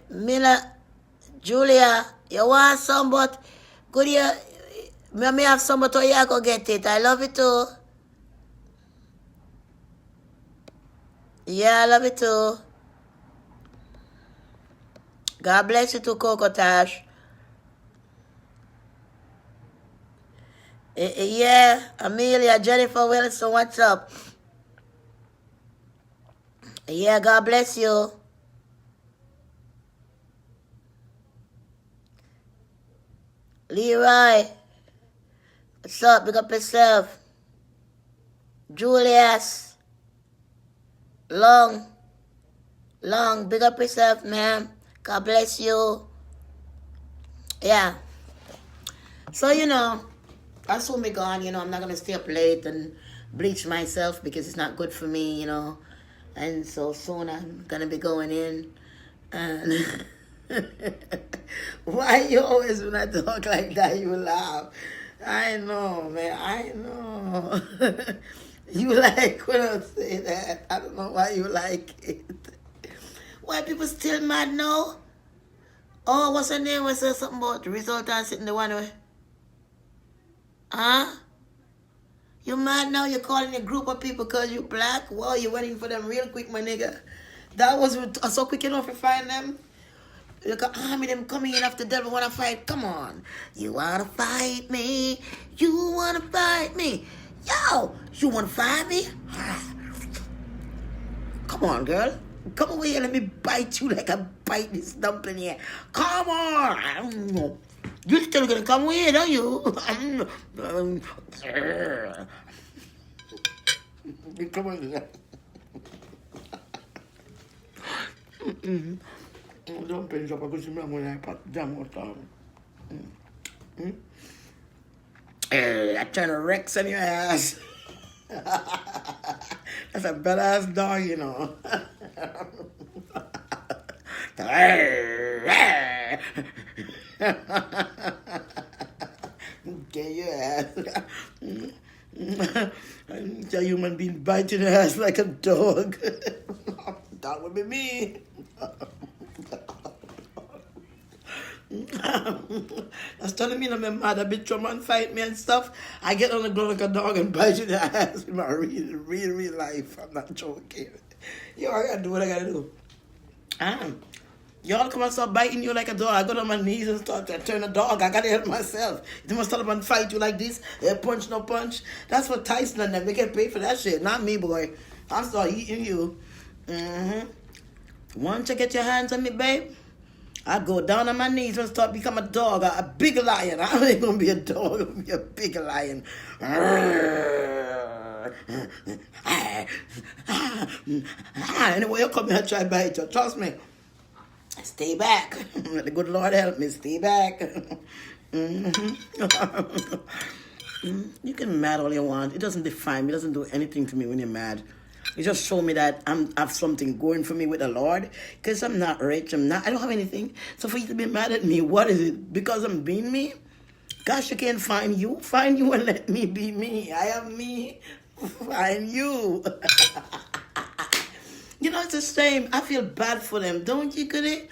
Mila, Julia, you want some, but good you, me have some, but you go get it. I love it too. Yeah, I love it too. God bless you too, Coco Tash. Yeah, Amelia, Jennifer Wilson, what's up? Yeah, God bless you. Leroy, what's up? Big up yourself. Julius, Long, big up yourself, man. God bless you. Yeah. So, you know, I'll soon be gone. You know, I'm not going to stay up late and bleach myself because it's not good for me, you know. And so soon I'm going to be going in. And why you always, when I talk like that, you laugh? I know, man. I know. You like when I say that. I don't know why you like it. Why people still mad now? Oh, what's her name? What's something about the result and sitting the one way? Huh? You mad now? You're calling a group of people because you black? Well, you're waiting for them real quick, my nigga. That was so quick enough to find them. Look at army them coming in after devil wanna fight. Come on. You wanna fight me? You wanna fight me? Yo, you wanna fight me? Come on, girl. Come over here, let me bite you like I bite this dumpling here. Come on. You're still gonna come here, don't you? Come on. Don't pinch up because I'm going to put jam or something. I trying to wreck some of your ass. That's a badass dog, you know. Get your ass. It's a human being biting your ass like a dog. That would be me. That's telling me that my mother bitch come and fight me and stuff. I get on the ground like a dog and bite you in the ass in my real life. I'm not joking. Yo, I gotta do what I gotta do. Y'all come and start biting you like a dog. I go on my knees and start to turn a dog. I gotta help myself. They must start up and fight you like this. Punch, no punch. That's for Tyson and them. They get paid for that shit. Not me, boy. I'll start eating you. Once you get your hands on me, babe, I go down on my knees and start become a dog, a big lion. I ain't gonna be a dog, I'm gonna be a big lion. Anyway, you come here and try to bite you. Trust me. Stay back. The good Lord help me. Stay back. You can be mad all you want. It doesn't define me. It doesn't do anything to me when you're mad. It just show me that I have something going for me with the Lord. Because I'm not rich. I don't have anything. So for you to be mad at me, what is it? Because I'm being me? Gosh, you can't find you. Find you and let me be me. I am me. Find you. You know, it's the same. I feel bad for them. Don't you, Goody?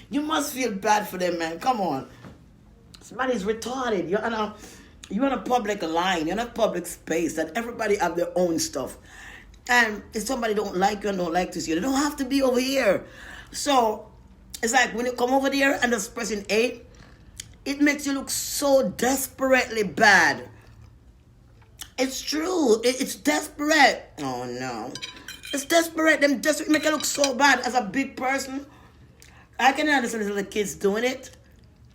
You must feel bad for them, man. Come on. Somebody's retarded. You're in a public line, you're in a public space, and everybody have their own stuff. And if somebody don't like you and don't like to see you, they don't have to be over here. So it's like when you come over there and this person ate, it makes you look so desperately bad. It's true. It's desperate. Oh no. It's desperate. Them desperate make you look so bad as a big person. I can understand these little kids doing it.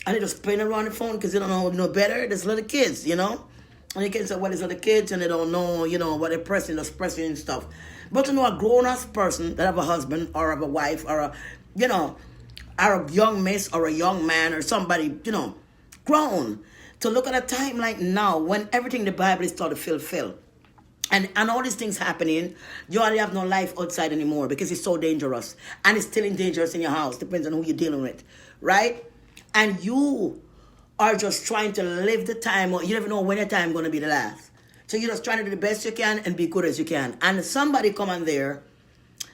And they just playing around the phone because they don't know no better. There's little kids, you know. And you can say, well, it's little kids and they don't know, you know, what they're pressing, just pressing and stuff. But to know a grown-ass person that have a husband or have a wife or a, you know, or a young miss or a young man or somebody, you know, grown, to look at a time like now when everything in the Bible is starting to fulfill. And all these things happening, you already have no life outside anymore because it's so dangerous. And it's still dangerous in your house, depends on who you're dealing with, right? And you are just trying to live the time, or you never know when the time is going to be the last. So you're just trying to do the best you can and be good as you can. And somebody come on there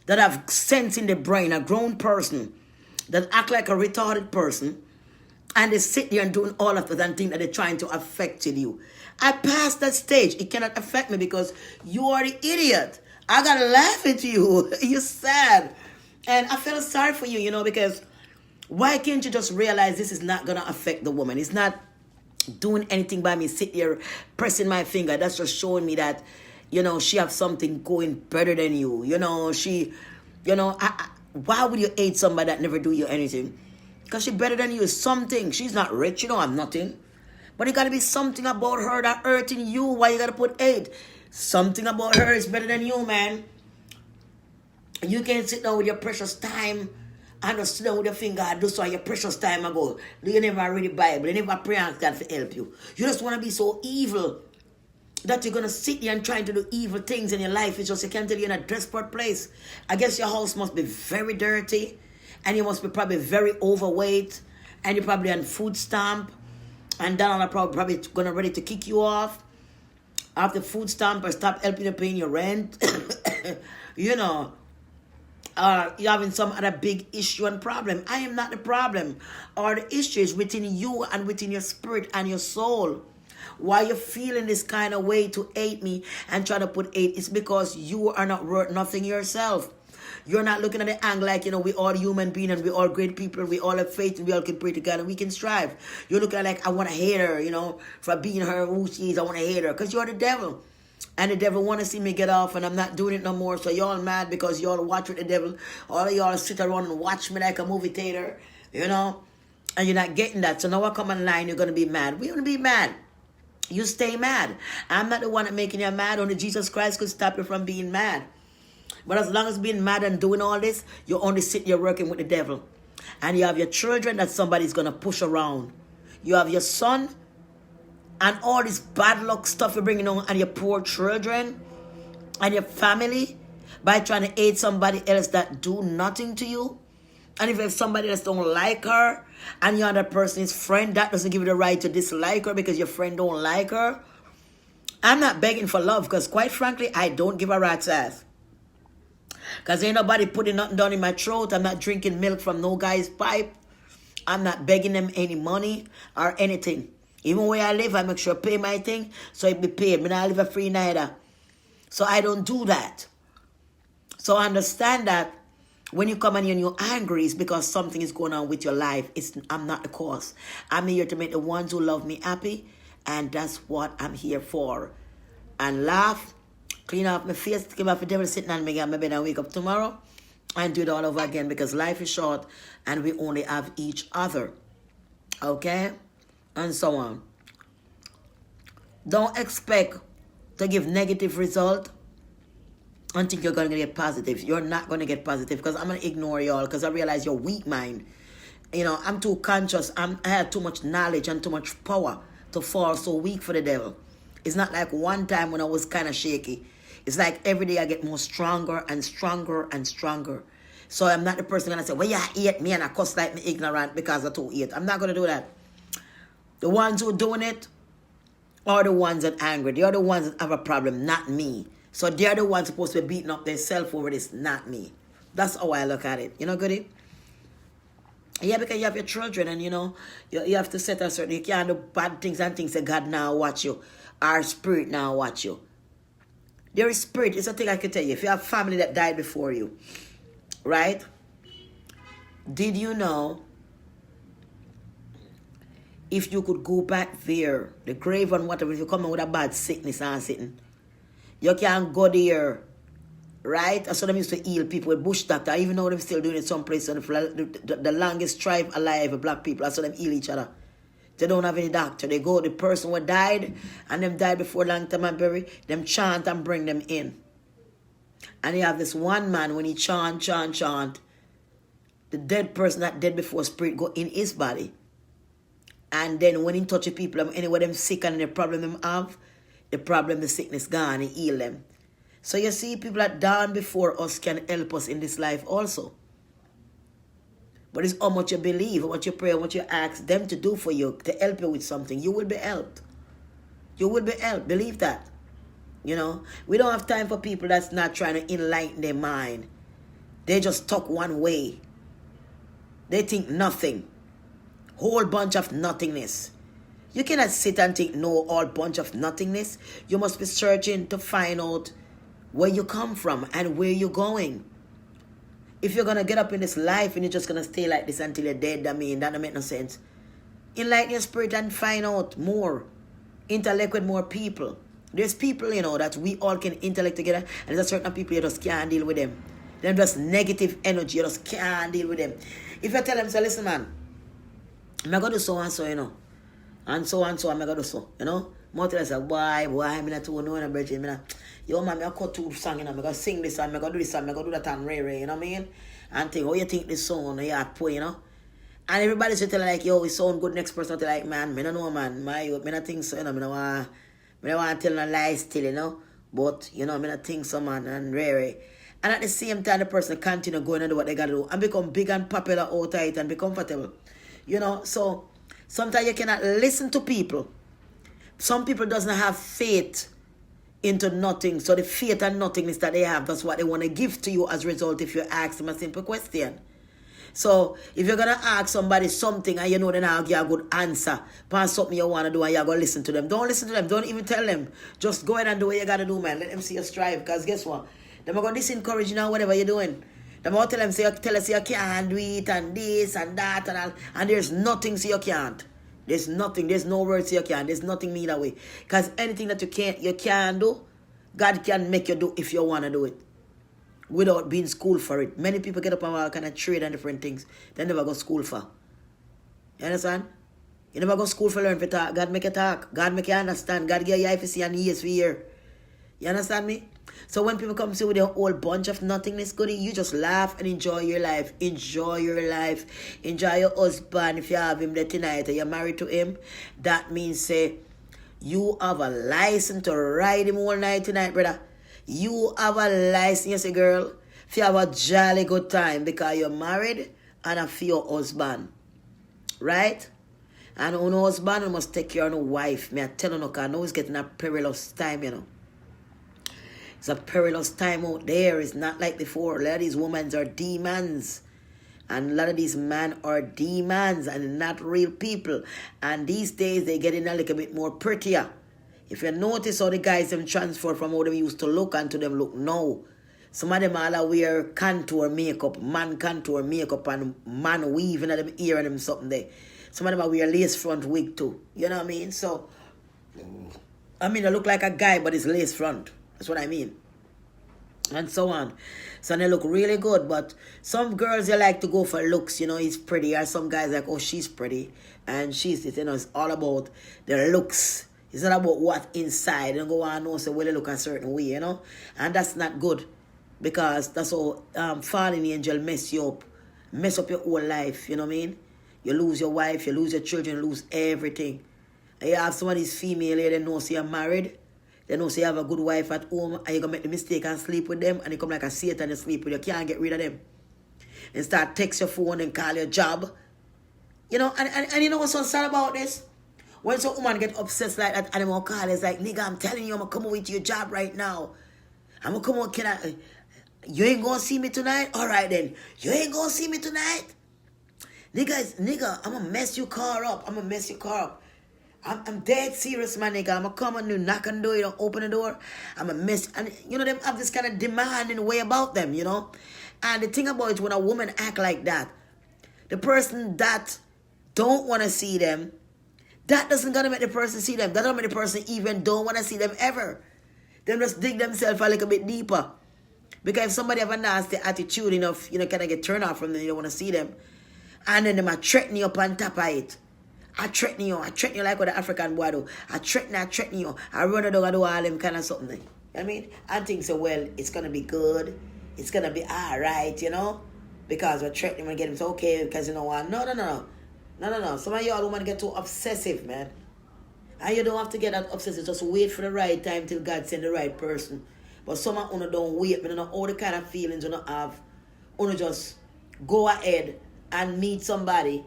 that have sense in the brain, a grown person, that act like a retarded person, and they sit there and doing all of that and think that they're trying to affect you. I passed that stage. It cannot affect me because you are the idiot. I got to laugh at you. You're sad. And I feel sorry for you, you know, because why can't you just realize this is not going to affect the woman? It's not doing anything by me sit here pressing my finger. That's just showing me that, you know, she have something going better than you. You know, she, you know, why would you hate somebody that never do you anything? Because she better than you is something. She's not rich, you don't have nothing. But it got to be something about her that hurting you. Why you got to put hate? Something about her is better than you, man. You can't sit down with your precious time and just sit down with your finger and do so your precious time ago. You never read the Bible. You never pray and ask God to help you. You just want to be so evil that you're going to sit there and trying to do evil things in your life. It's just you can't tell you're in a desperate place. I guess your house must be very dirty. And you must be probably very overweight. And you're probably on food stamp. And Donald are probably going to ready to kick you off. After food stamp or stop helping you paying your rent. You know. or you're having some other big issue and problem. I am not the problem. Or the issue is within you and within your spirit and your soul. Why you're feeling this kind of way to hate me and try to put hate, it's because you are not worth nothing yourself. You're not looking at the angle like, we all human beings and we all great people, we all have faith and we all can pray together and we can strive. You're looking at like, I want to hate her, for being her who she is, I want to hate her. Because you're the devil. And the devil want to see me get off and I'm not doing it no more. So y'all mad because y'all watch with the devil. All of y'all sit around and watch me like a movie theater, and you're not getting that. So now I come online, you're going to be mad. We're going to be mad. You stay mad. I'm not the one that making you mad. Only Jesus Christ could stop you from being mad. But as long as being mad and doing all this, you only sit here working with the devil. And you have your children that somebody's going to push around. You have your son and all this bad luck stuff you're bringing on and your poor children and your family by trying to aid somebody else that do nothing to you. And if somebody else don't like her and your other person is friend, that doesn't give you the right to dislike her because your friend don't like her. I'm not begging for love because quite frankly, I don't give a rat's ass. Because ain't nobody putting nothing down in my throat. I'm not drinking milk from no guy's pipe. I'm not begging them any money or anything. Even where I live, I make sure I pay my thing so it be paid. I don't live a free neither. So I don't do that. So understand that when you come and you're angry, it's because something is going on with your life. I'm not the cause. I'm here to make the ones who love me happy. And that's what I'm here for. And laugh, clean off my face, give off the devil sitting on me, get my bed and wake up tomorrow. And do it all over again because life is short and we only have each other. Okay? And so on. Don't expect to give negative result and think you're going to get positive. You're not going to get positive because I'm going to ignore y'all because I realize you're weak mind. I'm too conscious. I have too much knowledge and too much power to fall so weak for the devil. It's not like one time when I was kind of shaky. It's like every day I get more stronger and stronger and stronger. So I'm not the person going to say, well, you hate me and I cuss like me ignorant because I too hate. I'm not going to do that. The ones who are doing it are the ones that are angry. They are the ones that have a problem, not me. So they're the ones supposed to be beating up themselves over this, not me. That's how I look at it. Goody? Yeah, because you have your children and, you have to set a certain... You can't do bad things and things that God now watch you. Our spirit now watch you. There is spirit. It's a thing I can tell you. If you have family that died before you, right? Did you know if you could go back there, the grave and whatever, if you come in with a bad sickness and sitting, you can go there, right? That's what them used to heal people with bush doctor. Even though them still doing it some place. The longest tribe alive, black people, that's how them heal each other. They don't have any doctor. They go, the person who died, and them died before long time and bury, them chant and bring them in. And you have this one man, when he chant, the dead person that dead before spirit go in his body. And then when he touch people, anywhere them sick and the problem them have, the sickness gone, he heal them. So you see, people that died before us can help us in this life also. But it's how much you believe, how much you pray, how much you ask them to do for you, to help you with something. You will be helped. You will be helped. Believe that. We don't have time for people that's not trying to enlighten their mind. They just talk one way. They think nothing. Whole bunch of nothingness. You cannot sit and think no all bunch of nothingness. You must be searching to find out where you come from and where you're going. If you're going to get up in this life and you're just going to stay like this until you're dead, that don't make no sense. Enlighten your spirit and find out more. Intellect with more people. There's people, that we all can intellect together, and there's certain people you just can't deal with them. Them just negative energy, you just can't deal with them. If you tell them, so listen, man, I'm going to do so and so, and so and so, I'm going to do so, More tell us, boy, I'm not too know, yo, man, I cut two songs, I'm going to sing this, I'm going to do this, I'm going to do that, and Ray, you know what I mean? And think, you think this song, you have to play, And everybody should tell like, yo, it sound good, next person tell like, man, I don't know, man, I don't think so, I don't want to tell no lies still, But, I don't think so, man, and Ray. And at the same time, the person continue going and do what they got to do and become big and popular out of it and be comfortable. So sometimes you cannot listen to people. Some people doesn't have faith into nothing. So the faith and nothingness that they have, that's what they want to give to you as a result if you ask them a simple question. So if you're gonna ask somebody something and you know they're not give a good answer, find something you wanna do and you're gonna listen to them. Don't listen to them, don't even tell them. Just go ahead and do what you gotta do, man. Let them see you strive, because guess what? They're gonna disencourage you now, whatever you're doing. They're gonna tell us you can't do it and this and that and all, and there's nothing so you can't. There's nothing, there's no words you can't, there's nothing me that way. Because anything that you can do, God can make you do if you wanna do it, without being school for it. Many people get up and all kind of trade and different things they never go school for. You understand? You never go school for learn for talk. God make you talk. God make you understand. God give you eye for see and ears for hear. You understand me? So when people come to you with a whole bunch of nothingness goodie, you just laugh and enjoy your life. Enjoy your life. Enjoy your husband if you have him there tonight or you're married to him. That means say you have a license to ride him all night tonight, brother. You have a license, girl, if you have a jolly good time because you're married and a for your husband. Right? And on husband, you must take care of your wife. Me I tell you, because I know it's getting a perilous time, you know. It's a perilous time out there. It's not like before. A lot of these women are demons. And a lot of these men are demons and not real people. And these days, they're getting a little bit more prettier. If you notice how the guys them transfer from how they used to look and to them look now. Some of them all wear contour makeup, man contour makeup and man weaving at them ear and them something there. Some of them wear lace front wig too. You know what I mean? So, I mean, I look like a guy, but it's lace front. That's what I mean. And so on. So they look really good. But some girls, they like to go for looks. You know, he's pretty. Or some guys like, oh, she's pretty. And she's, you know, it's all about the looks. It's not about what inside. You don't go on and say, well, they look a certain way, you know. And that's not good. Because that's how fallen angel mess you up. Mess up your whole life, you know what I mean? You lose your wife, you lose your children, you lose everything. And you have some of these female here, they know say you're married. They know say you have a good wife at home and you're going to make the mistake and sleep with them and you come like a Satan and sleep with you. You can't get rid of them. And start text your phone and call your job. You know, and you know what's so sad about this? When some woman get obsessed like that and them call, it's like, nigga, I'm telling you, I'm going to come over to your job right now. I'm going to come over, you ain't going to see me tonight? All right then. You ain't going to see me tonight? Nigga, I'm going to mess your car up. I'm going to mess your car up. I'm dead serious, my nigga. I'm going to come and you knock on the door, you don't open the door. I'm going to mess. And, you know, them have this kind of demanding way about them, you know. And the thing about it, when a woman act like that, the person that don't want to see them, that doesn't gonna make the person see them. That don't make the person even don't want to see them ever. They just dig themselves a little bit deeper. Because if somebody have a nasty attitude enough, you know, kind of get turned off from them, you don't want to see them. And then them a threaten you up on top of it. I threaten you like what the African boy do. I threaten you. I run a dog and do all them kind of something. You know what I mean? And think so, well, it's gonna be good. It's gonna be alright, you know? Because we're threatening to get him so okay, because you know what? No. Some of y'all women get too obsessive, man. And you don't have to get that obsessive. Just wait for the right time till God send the right person. But some of you don't wait. But you know all the kind of feelings you don't have. You just go ahead and meet somebody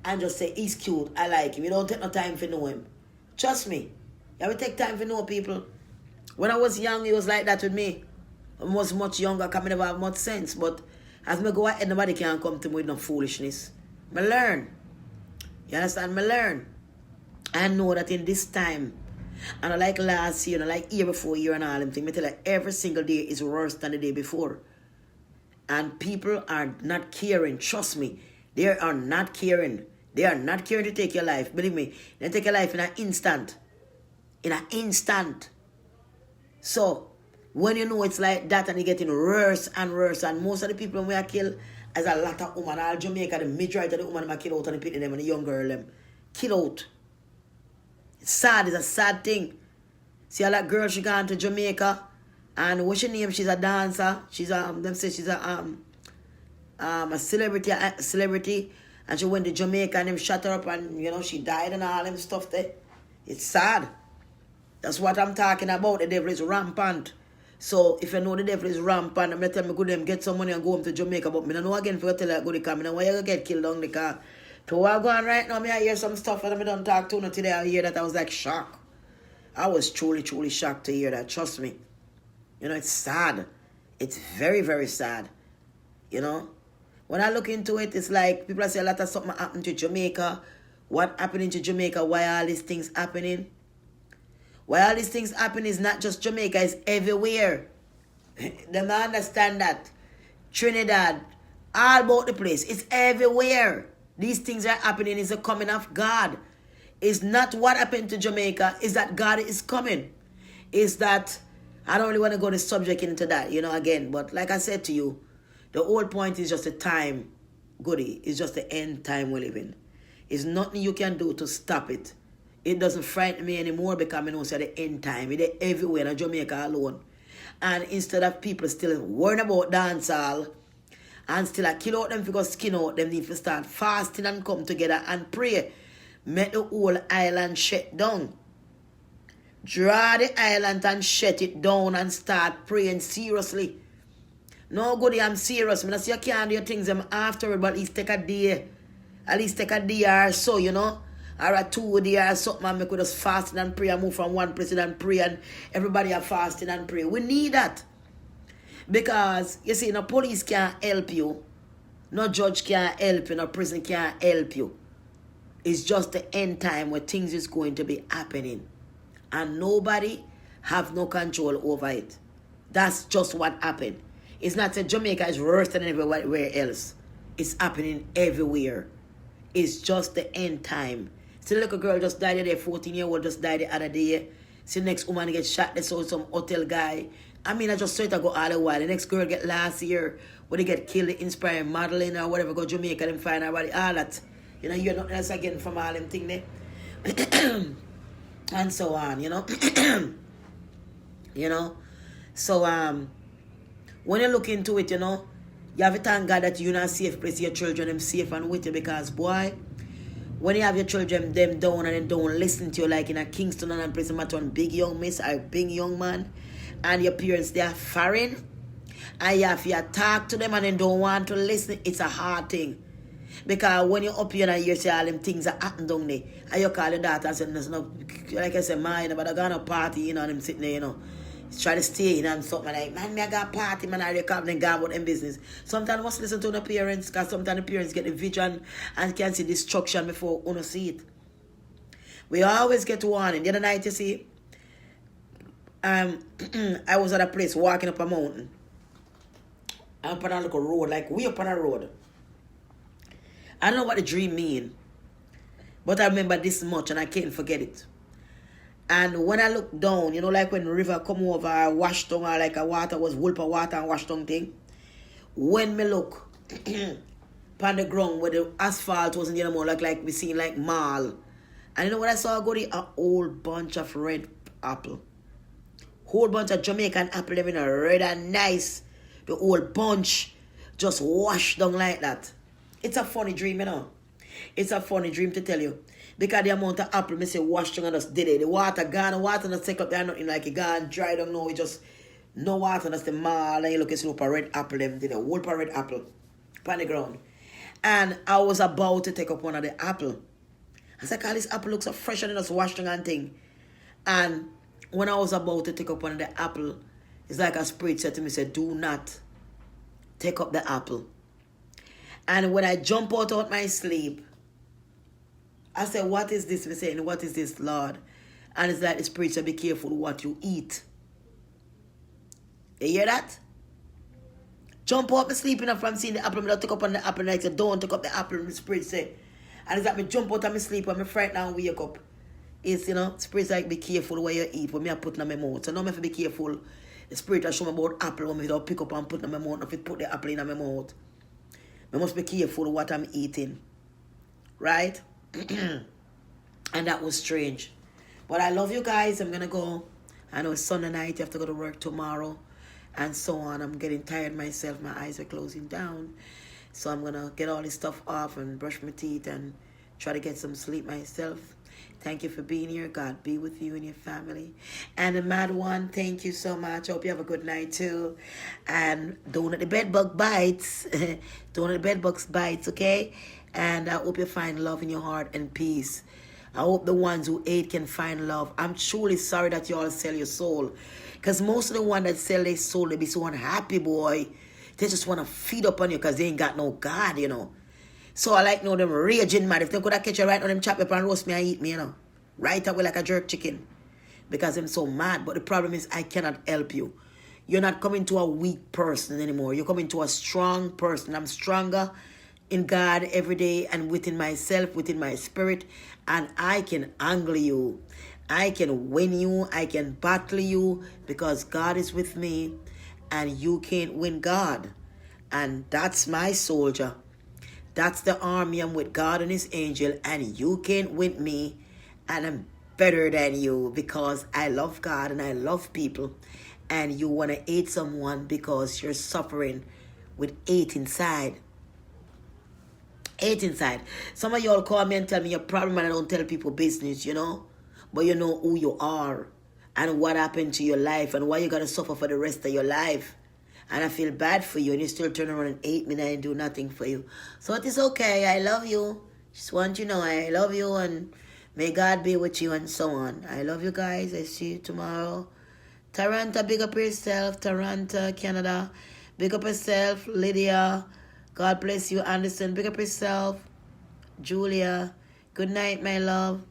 and just say, he's cute, I like him. You don't take no time to know him. Trust me. You have to take time to know people. When I was young, it was like that with me. I was much younger, because I never have much sense. But as I go ahead, nobody can come to me with no foolishness. I learn. You understand? I learn. I know that in this time, and I like last year, and I like year before year and all them things, I tell you, every single day is worse than the day before. And people are not caring. Trust me. They are not caring. They are not caring to take your life. Believe me. They take your life in an instant. In an instant. So, when you know it's like that and it's getting worse and worse, and most of the people we are killed, as a lot of women, all Jamaica, the majority of the women are killed out and the people them and the young girl them kill out. It's sad, it's a sad thing. See a lot girl, she gone to Jamaica, and what's her name? She's a dancer. She's them say she's a celebrity, and she went to Jamaica and them shut her up and you know she died and all them stuff there. It's sad. That's what I'm talking about. The devil is rampant. So if you know the devil is rampant, I'm going to tell me go them get some money and go home to Jamaica. But I don't know again if you tell you go to come. I know why you get killed down the car. To what I go on right now, I hear some stuff and I don't talk to you today. I hear that I was like shocked. I was truly, truly shocked to hear that. Trust me. You know, it's sad. It's very, very sad. You know? When I look into it, it's like people say a lot of something happened to Jamaica. What happening to Jamaica? Why all these things happening? Why all these things happen is not just Jamaica, it's everywhere. They don't understand that. Trinidad, all about the place. It's everywhere. These things are happening. It's a coming of God. It's not what happened to Jamaica. It's that God is coming. It's that, I don't really want to go the subject into that, you know, again. But like I said to you, the whole point is just the time, goody. It's just the end time we live in. It's nothing you can do to stop it. It doesn't frighten me anymore because I know it's the end time. It's everywhere in Jamaica alone. And instead of people still worrying about dancehall and still kill out them because skin out, them need to start fasting and come together and pray. Make the whole island shut down. Draw the island and shut it down and start praying seriously. No good, I'm serious. I mean, you can't do your things afterward, but at least take a day. At least take a day or so, you know. Or a 2 days or something, and make us just fasting and pray and move from one place and pray, and everybody are fasting and pray. We need that. Because, you see, no police can't help you. No judge can't help you. No prison can't help you. It's just the end time where things is going to be happening. And nobody have no control over it. That's just what happened. It's not that Jamaica is worse than everywhere else. It's happening everywhere. It's just the end time. See, the little girl just died today, 14-year-old just died the other day. See, the next woman get shot, they saw some hotel guy. I mean, I just saw it go all the while. The next girl get last year, when they get killed, inspiring modeling or whatever, go Jamaica, them find her body, all that. You know, you're nothing else again from all them things there. And so on, you know. You know. So, when you look into it, you know, you have to thank God that you're in a safe place, your children them safe and with you, because boy, when you have your children them down and they don't listen to you, like in a Kingston and a place matter big young miss or big young man, and your parents they are foreign, and you have to talk to them and they don't want to listen, it's a hard thing. Because when you're up here and you see all them things that happen down there, and you call your daughter and say, there's no, like I said, man, but I got a party, you know, and them sitting there, you know. Try to stay in and something like, man, me I got a party, man, I come and go about them business. Sometimes I must listen to the parents, because sometimes the parents get the vision and can see destruction before you see it. We always get warning. The other night, you see, I was at a place walking up a mountain. I'm up on a little road, like way up on a road. I don't know what the dream mean, but I remember this much and I can't forget it. And when I look down, you know, like when the river come over, wash down, or like a water was whoop of water and wash down thing. When me look upon the ground where the asphalt wasn't anymore, like we seen like mall. And you know what I saw? Go a whole bunch of red apple. Whole bunch of Jamaican apple, living a red and nice. The whole bunch just washed down like that. It's a funny dream, you know. It's a funny dream to tell you. Because the amount of apple, me say, wash down and just did it. The water gone, the water not take up there, nothing like it gone, dry down now, it just, no water, that's the mall, and you look at a red apple, them did a whole red apple on the ground. And I was about to take up one of the apple. I said, God, this apple looks so fresh and just washed down and thing. And when I was about to take up one of the apple, it's like a spirit said to me, said, do not take up the apple. And when I jump out my sleep, I said, what is this? We saying, what is this, Lord? And it's like the spirit said, be careful what you eat. You hear that? Jump out, me sleeping up from seeing the apple. I don't take up on the apple. And I said, don't take up the apple. And the spirit said, and it's like me jump out of my sleep and me frightened and wake up. It's, you know, spirit like, be careful what you eat. What me I put in my mouth. So now I have to be careful. The spirit has shown me about apple. When me don't pick up and put in my mouth. If it put the apple in my mouth. I must be careful what I'm eating. Right? And that was strange. But I love you guys. I'm going to go. I know it's Sunday night. You have to go to work tomorrow. And so on. I'm getting tired myself. My eyes are closing down. So I'm going to get all this stuff off and brush my teeth and try to get some sleep myself. Thank you for being here. God be with you and your family. And the mad one, thank you so much. Hope you have a good night too. And don't let the bed bug bites. Don't let the bed bugs bites, okay? And I hope you find love in your heart and peace. I hope the ones who hate can find love. I'm truly sorry that you all sell your soul. Because most of the ones that sell their soul, they be so unhappy, boy. They just want to feed up on you because they ain't got no God, you know. So I like know them raging mad. If they could have catch you right on them, chop up and roast me and eat me, you know. Right away like a jerk chicken. Because I'm so mad. But the problem is I cannot help you. You're not coming to a weak person anymore. You're coming to a strong person. I'm stronger in God every day and within myself, within my spirit. And I can angle you. I can win you. I can battle you because God is with me. And you can't win God. And that's my soldier. That's the army. I'm with God and his angel. And you can't win me. And I'm better than you because I love God and I love people. And you want to hate someone because you're suffering with hate inside. Hate inside. Some of y'all call me and tell me your problem and I don't tell people business, you know. But you know who you are and what happened to your life and why you got to suffer for the rest of your life. And I feel bad for you and you still turn around and hate me and I do nothing for you. So it is okay. I love you. Just want you to know I love you and may God be with you and so on. I love you guys. I see you tomorrow. Toronto, big up yourself. Toronto, Canada. Big up yourself. Lydia. God bless you. Anderson, big up yourself. Julia. Good night, my love.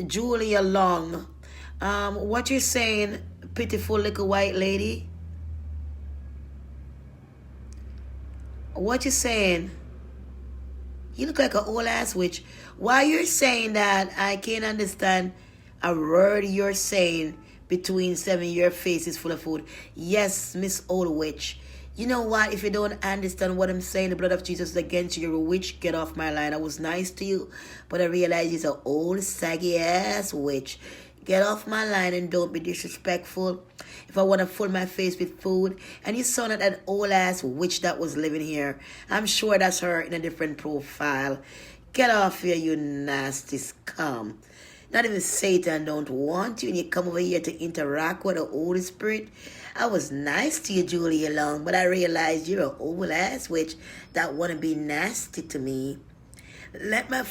Julia Long. What you saying, pitiful little white lady? What you saying? You look like an old ass witch. Why you're saying that? I can't understand a word you're saying between seven. Your face is full of food. Yes, Miss Old Witch. You know what? If you don't understand what I'm saying, the blood of Jesus is against you. You're a witch. Get off my line. I was nice to you, but I realize you're an old, saggy ass witch. Get off my line and don't be disrespectful. If I want to fill my face with food, and you saw that old ass witch that was living here, I'm sure that's her in a different profile. Get off here, you nasty scum. Not even Satan don't want you, and you come over here to interact with the Holy Spirit. I was nice to you, Julia Long, but I realized you're an old ass witch that want to be nasty to me. Let my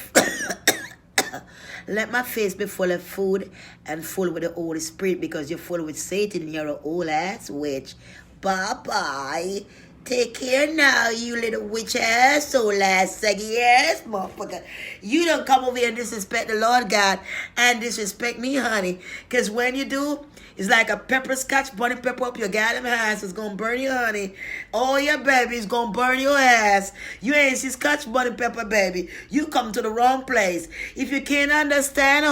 let my face be full of food and full with the Holy Spirit because you're full with Satan. You're an old ass witch. Bye-bye. Take care now, you little witch ass, old ass, saggy ass, motherfucker. You don't come over here and disrespect the Lord God and disrespect me, honey. Because when you do, it's like a pepper scotch bunny pepper up your goddamn ass. It's gonna burn you, honey. Oh, yeah, baby, it's gonna burn your ass. You ain't see scotch bunny pepper, baby. You come to the wrong place. If you can't understand,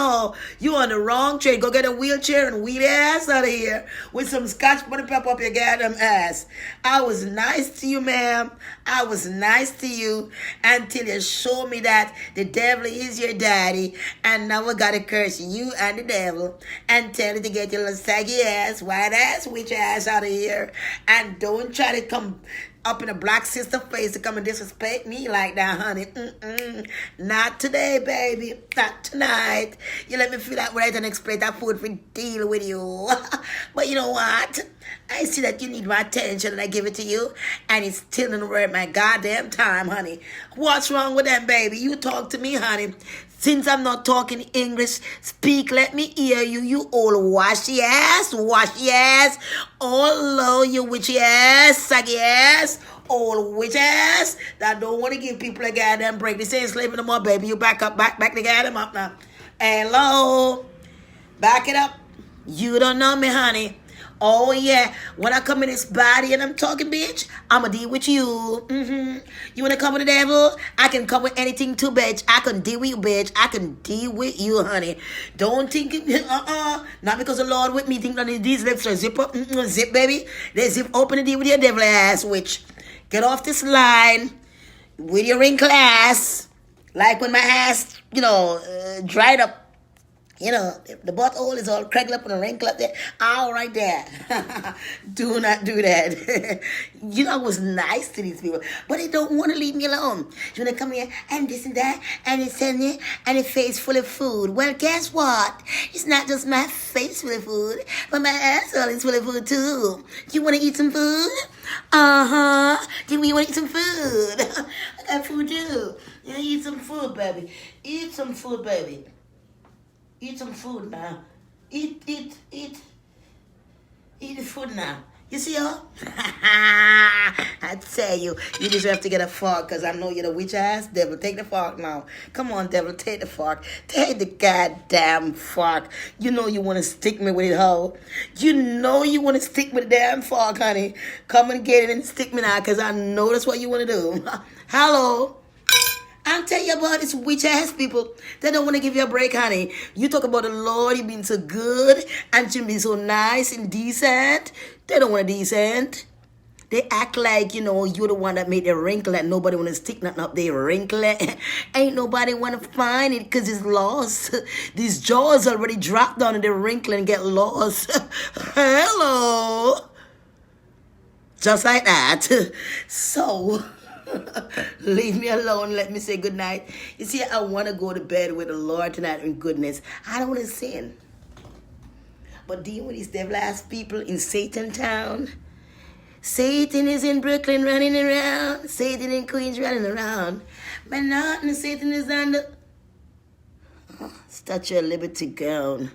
you on the wrong train. Go get a wheelchair and wheel your ass out of here with some scotch bunny pepper up your goddamn ass. I was nice to you, ma'am. I was nice to you until you showed me that the devil is your daddy. And now I gotta curse you and the devil and tell you to get your little saggy ass, white ass, witch ass out of here. And don't try to come up in a black sister face to come and disrespect me like that, honey. Not today, baby. Not tonight. You let me feel that right and expect that food for deal with you. But you know what? I see that you need my attention and I give it to you. And it's still in worth my goddamn time, honey. What's wrong with them, baby? You talk to me, honey. Since I'm not talking English, speak, let me hear you, you old washy ass, oh, low, you witchy ass, saggy ass, old witch ass, that don't want to give people a goddamn break. This ain't slaving no more, baby. You back up, back the goddamn up now. Hello, back it up. You don't know me, honey. Oh, yeah. When I come in this body and I'm talking, bitch, I'm going to deal with you. You want to come with the devil? I can come with anything too, bitch. I can deal with you, bitch. I can deal with you, honey. Don't think, not because the Lord with me, think that these lips are zip up. Zip, baby. They zip open and deal with your devil ass, witch. Get off this line with your wrinkle ass. Like when my ass, dried up. You know, if the butthole is all cracked up and a wrinkle up there, all right there. Do not do that. You know, I was nice to these people, but they don't want to leave me alone. You want to come here and this and that, and it's in there, and a face full of food. Well, guess what? It's not just my face full of food, but my asshole is full of food too. You want to eat some food? Do we want to eat some food? I got food too. Yeah, eat some food, baby. Eat some food, baby. Eat some food now. Eat the food now. You see her? I tell you, you just have to get a fork because I know you're the witch ass devil. Take the fork now. Come on, devil, take the fork. Take the goddamn fork. You know you want to stick me with it, hoe. You know you want to stick with the damn fork, honey. Come and get it and stick me now because I know that's what you want to do. Hello? I'm telling you about these witch ass people. They don't want to give you a break, honey. You talk about the Lord, you being so good, and you being so nice and decent. They don't want to decent. They act like, you know, you're the one that made the wrinkle and nobody want to stick nothing up their wrinkle. Ain't nobody want to find it because it's lost. These jaws already dropped down in the wrinkle and get lost. Hello. Just like that. So... leave me alone. Let me say good night. You see, I want to go to bed with the Lord tonight in goodness. I don't want to sin. But dealing with these devil-ass people in Satan Town. Satan is in Brooklyn running around. Satan in Queens running around. But not and Satan is on the Statue of Liberty gown.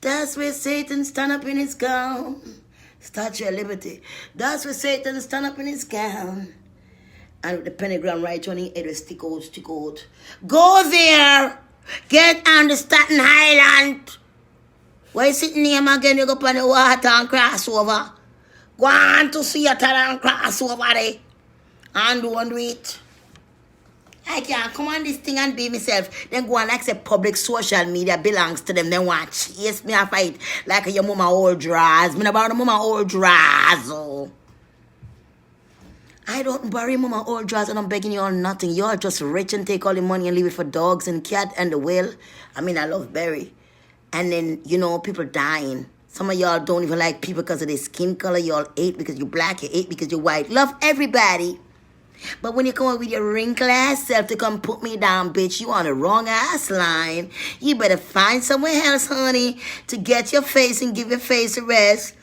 That's where Satan stand up in his gown. Statue of Liberty. That's where Satan stand up in his gown. And with the pentagram right on it, it'll stick out. Go there! Get on the Staten Island! Why you sitting here again? You go up on the water and cross over. Go on to see your and cross over there. And do it. I can't come on this thing and be myself. Then go and accept public social media belongs to them. Then watch. Yes, me I fight like your mama old drawers. Me about the mama old drawers. Oh. I don't bury mama old drawers and I'm begging you all nothing. You're just rich and take all the money and leave it for dogs and cat and the whale. I mean, I love Barry. And then, you know, people dying. Some of y'all don't even like people because of their skin color. Y'all hate because you're black. You hate because you're white. Love everybody. But when you come up with your wrinkle ass self to come put me down, bitch, you on the wrong ass line. You better find somewhere else, honey, to get your face and give your face a rest.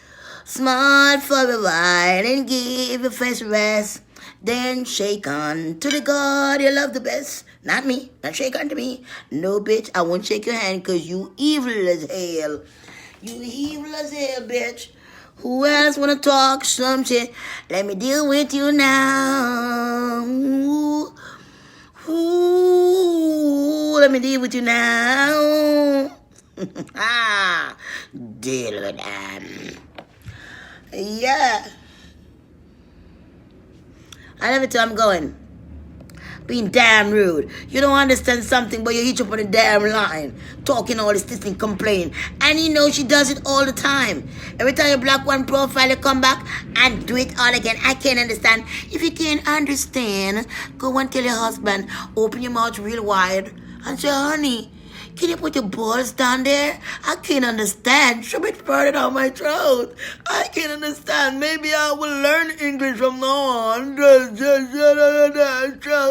Smile for a while and give your face a rest. Then shake on to the God you love the best. Not me. Not shake on to me. No, bitch, I won't shake your hand because you evil as hell. You evil as hell, bitch. Who else wanna talk some shit? Let me deal with you now. Ooh, let me deal with you now. Deal with them. Yeah. I never tell I'm going. Being damn rude. You don't understand something, but you hitch up on the damn line. Talking all this thing, complaining. And you know she does it all the time. Every time you block one profile, you come back and do it all again. I can't understand. If you can't understand, go and tell your husband, open your mouth real wide and say, honey, can you put your balls down there? I can't understand. Shove it further down my throat. I can't understand. Maybe I will learn English from now on.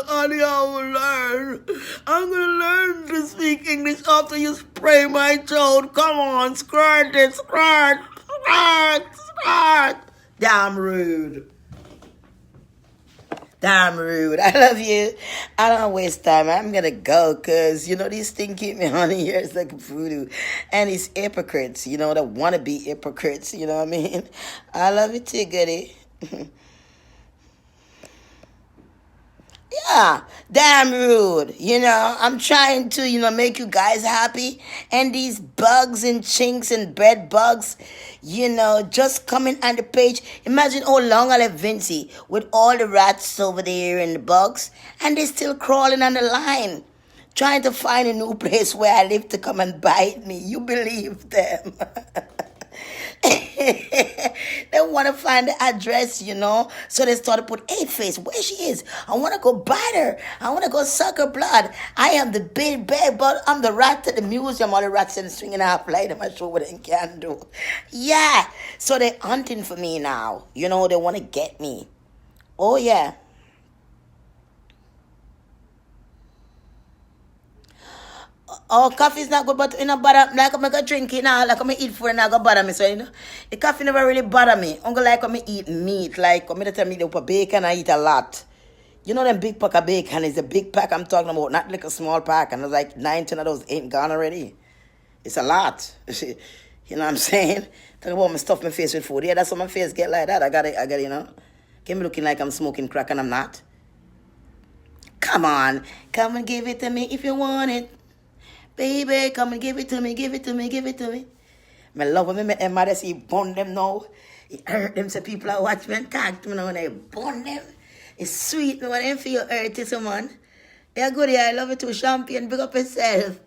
Honey, I will learn. I'm going to learn to speak English after you spray my throat. Come on, squirt it, squirt. Damn rude. Damn rude. I love you. I don't waste time. I'm going to go because, you know, these things keep me on here. It's like voodoo. And these hypocrites, you know, that want to be hypocrites. You know what I mean? I love you too, goody. Yeah, damn rude. You know, I'm trying to, you know, make you guys happy. And these bugs and chinks and bed bugs, you know, just coming on the page. Imagine how long I left Vincy with all the rats over there and the bugs. And they're still crawling on the line. Trying to find a new place where I live to come and bite me. You believe them. They want to find the address, you know. So they start to put eight face where she is. I want to go bite her. I want to go suck her blood. I am the big bad, but I'm the rat at the museum. All the rats and swinging half light. I'm not sure what they can do. Yeah. So they're hunting for me now. You know, they want to get me. Oh, yeah. Oh, coffee is not good, but in a bother, like I'm gonna drink it now, like I'm gonna eat food and I go bother me. So you know, the coffee never really bother me. I'm gonna like I'm eat meat, like I'm gonna tell me the bacon I eat a lot. You know them big pack of bacon is a big pack I'm talking about, not like a small pack, and it's like 19 of those ain't gone already. It's a lot. You know what I'm saying? Talk about me stuff my face with food. Yeah, that's why my face get like that. I got it, you know. Get me looking like I'm smoking crack and I'm not. Come on, come and give it to me if you want it. Baby, come and give it to me, give it to me, give it to me. I love when I met them mother, see bun them now. It hurt them, so people are watching and talk to me now when they bun them. It's sweet me when they feel hurt to someone. Yeah, good, yeah, I love it too. Champion, big up yourself.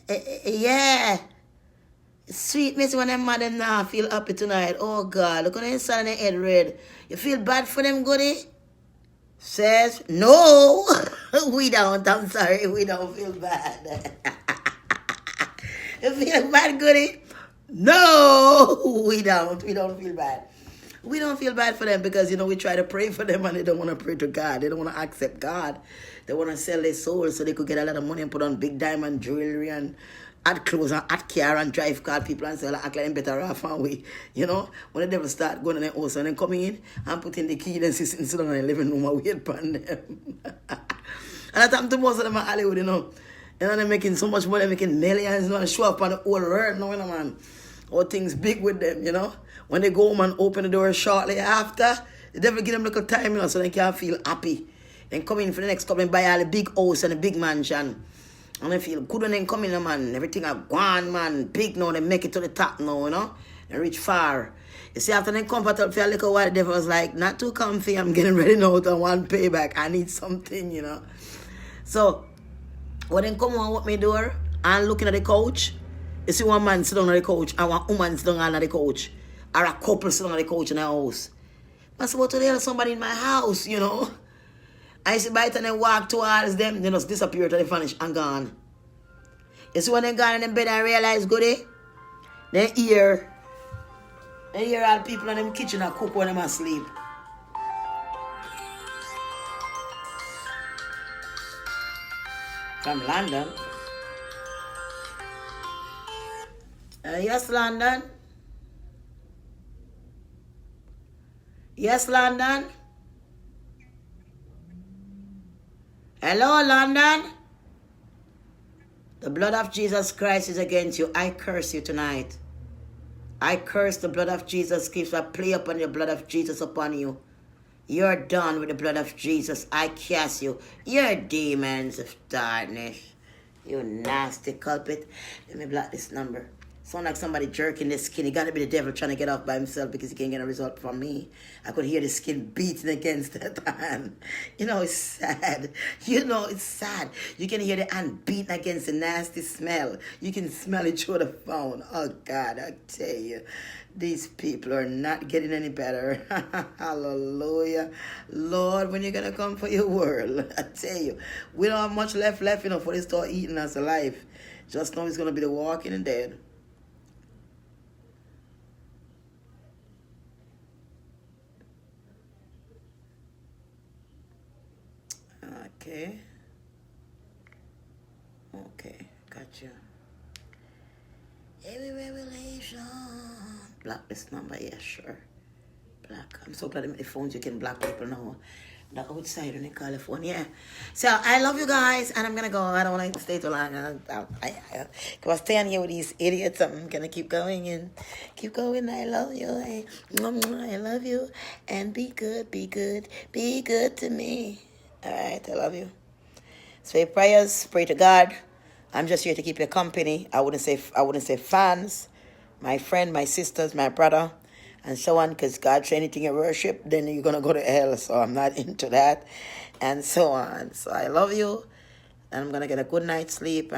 Yeah. It's sweet me when them mother now feel happy tonight. Oh God, look at them sun on their head red. You feel bad for them, goody? Says, no, we don't. I'm sorry, we don't feel bad. You feel bad, goody? No, we don't. We don't feel bad. We don't feel bad for them because, you know, we try to pray for them and they don't want to pray to God. They don't want to accept God. They want to sell their soul so they could get a lot of money and put on big diamond jewelry and add clothes and add car and drive car people and sell act like them better off and we, you know, when the devil start going in their house and then coming in and putting the key and sitting down in the living room and wait upon them. And that happened to most of them in Hollywood, you know. You know, they're making so much money, making millions, you know, and show up on the whole world, you know, man. All things big with them, you know. When they go home and open the door shortly after, the devil give them a little time, you know, so they can feel happy. Then come in for the next couple and buy all the big house and the big mansion. And they feel good when they come in, man. Everything are gone, man. Big now, they make it to the top now, you know. They reach far. You see, after they comfort up for a little while, the devil was like, not too comfy, I'm getting ready now to want payback. I need something, you know. So, when they come on with me door and looking at the couch, you see one man sit down on the couch and one woman sit down on the couch. Or a couple sit down on the couch in the house. I said, what the hell, somebody in my house, you know? I see by the time they walk towards them, they just disappear till they vanish and gone. You see when they gone in the bed and realize, goody, they hear all people in them kitchen and cook when them asleep. From London. Yes, London. Yes, London. Hello, London. The blood of Jesus Christ is against you. I curse you tonight. I curse the blood of Jesus Christ. I play upon the blood of Jesus upon you. You're done with the blood of Jesus. I cast you. You're demons of darkness. You nasty culprit. Let me block this number. Sound like somebody jerking the skin. It got to be the devil trying to get off by himself because he can't get a result from me. I could hear the skin beating against that hand. You know, it's sad. You know, it's sad. You can hear the hand beating against the nasty smell. You can smell it through the phone. Oh, God, I tell you. These people are not getting any better. Hallelujah. Lord, when you're going to come for your world, I tell you, we don't have much left, you know, for they start eating us alive. Just know it's going to be the walking and dead. Okay, gotcha. Every revelation. Block this number, yeah, sure. Block. I'm so glad with the phones you can block people now. The outside in California. So I love you guys, and I'm gonna go. I don't want to stay too long. I was staying here with these idiots. I'm gonna keep going and keep going. I love you. I love you, and be good, be good, be good to me. All right, I love you. Say prayers, pray to God. I'm just here to keep you company. I wouldn't say fans, my friend, my sisters, my brother, and so on. Because God said anything you worship, then you're gonna go to hell. So I'm not into that, and so on. So I love you, and I'm gonna get a good night's sleep.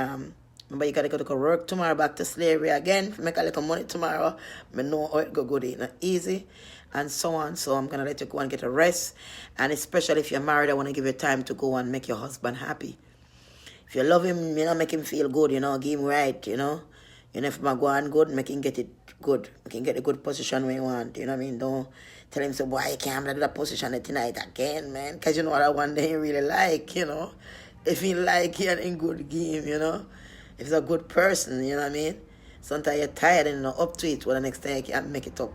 Remember, you gotta go to work tomorrow, back to slavery again. Make a little money tomorrow. I know how it go good, it's not easy, and so on. So I'm gonna let you go and get a rest. And especially if you're married, I want to give you time to go and make your husband happy. If you love him, make him feel good, give him right, if my go on good, make him get it good. Make him get a good position where you want, you know what I mean? Don't tell him, so boy, you can't have that position tonight again, man. Because you know what I one day he really like, If he like, he in good game, If he's a good person, you know what I mean? Sometimes you're tired and up to it, well, the next time you can't make it up.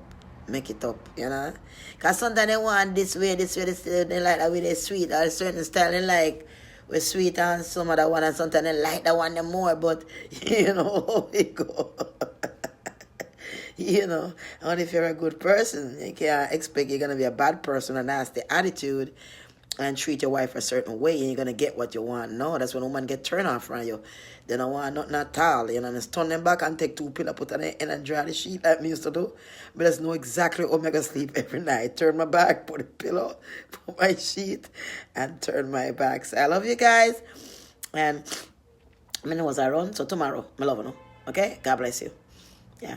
Make it up, Because sometimes they want this way, they like that way, they sweet, or a certain style they like. We're sweet and some other one, and sometimes they like that one more, but how it go. And if you're a good person, you can't expect you're gonna be a bad person and nasty attitude and treat your wife a certain way and you're gonna get what you want. No, that's when women get turned off from you. They don't want nothing at all. Just turn them back and take 2 pillows, put on the end and dry the sheet like me used to do. But just know exactly how I'm gonna sleep every night. Turn my back, put a pillow, put my sheet, and turn my back. So I love you guys. And I know was I run, so tomorrow, I love you. Okay? God bless you. Yeah.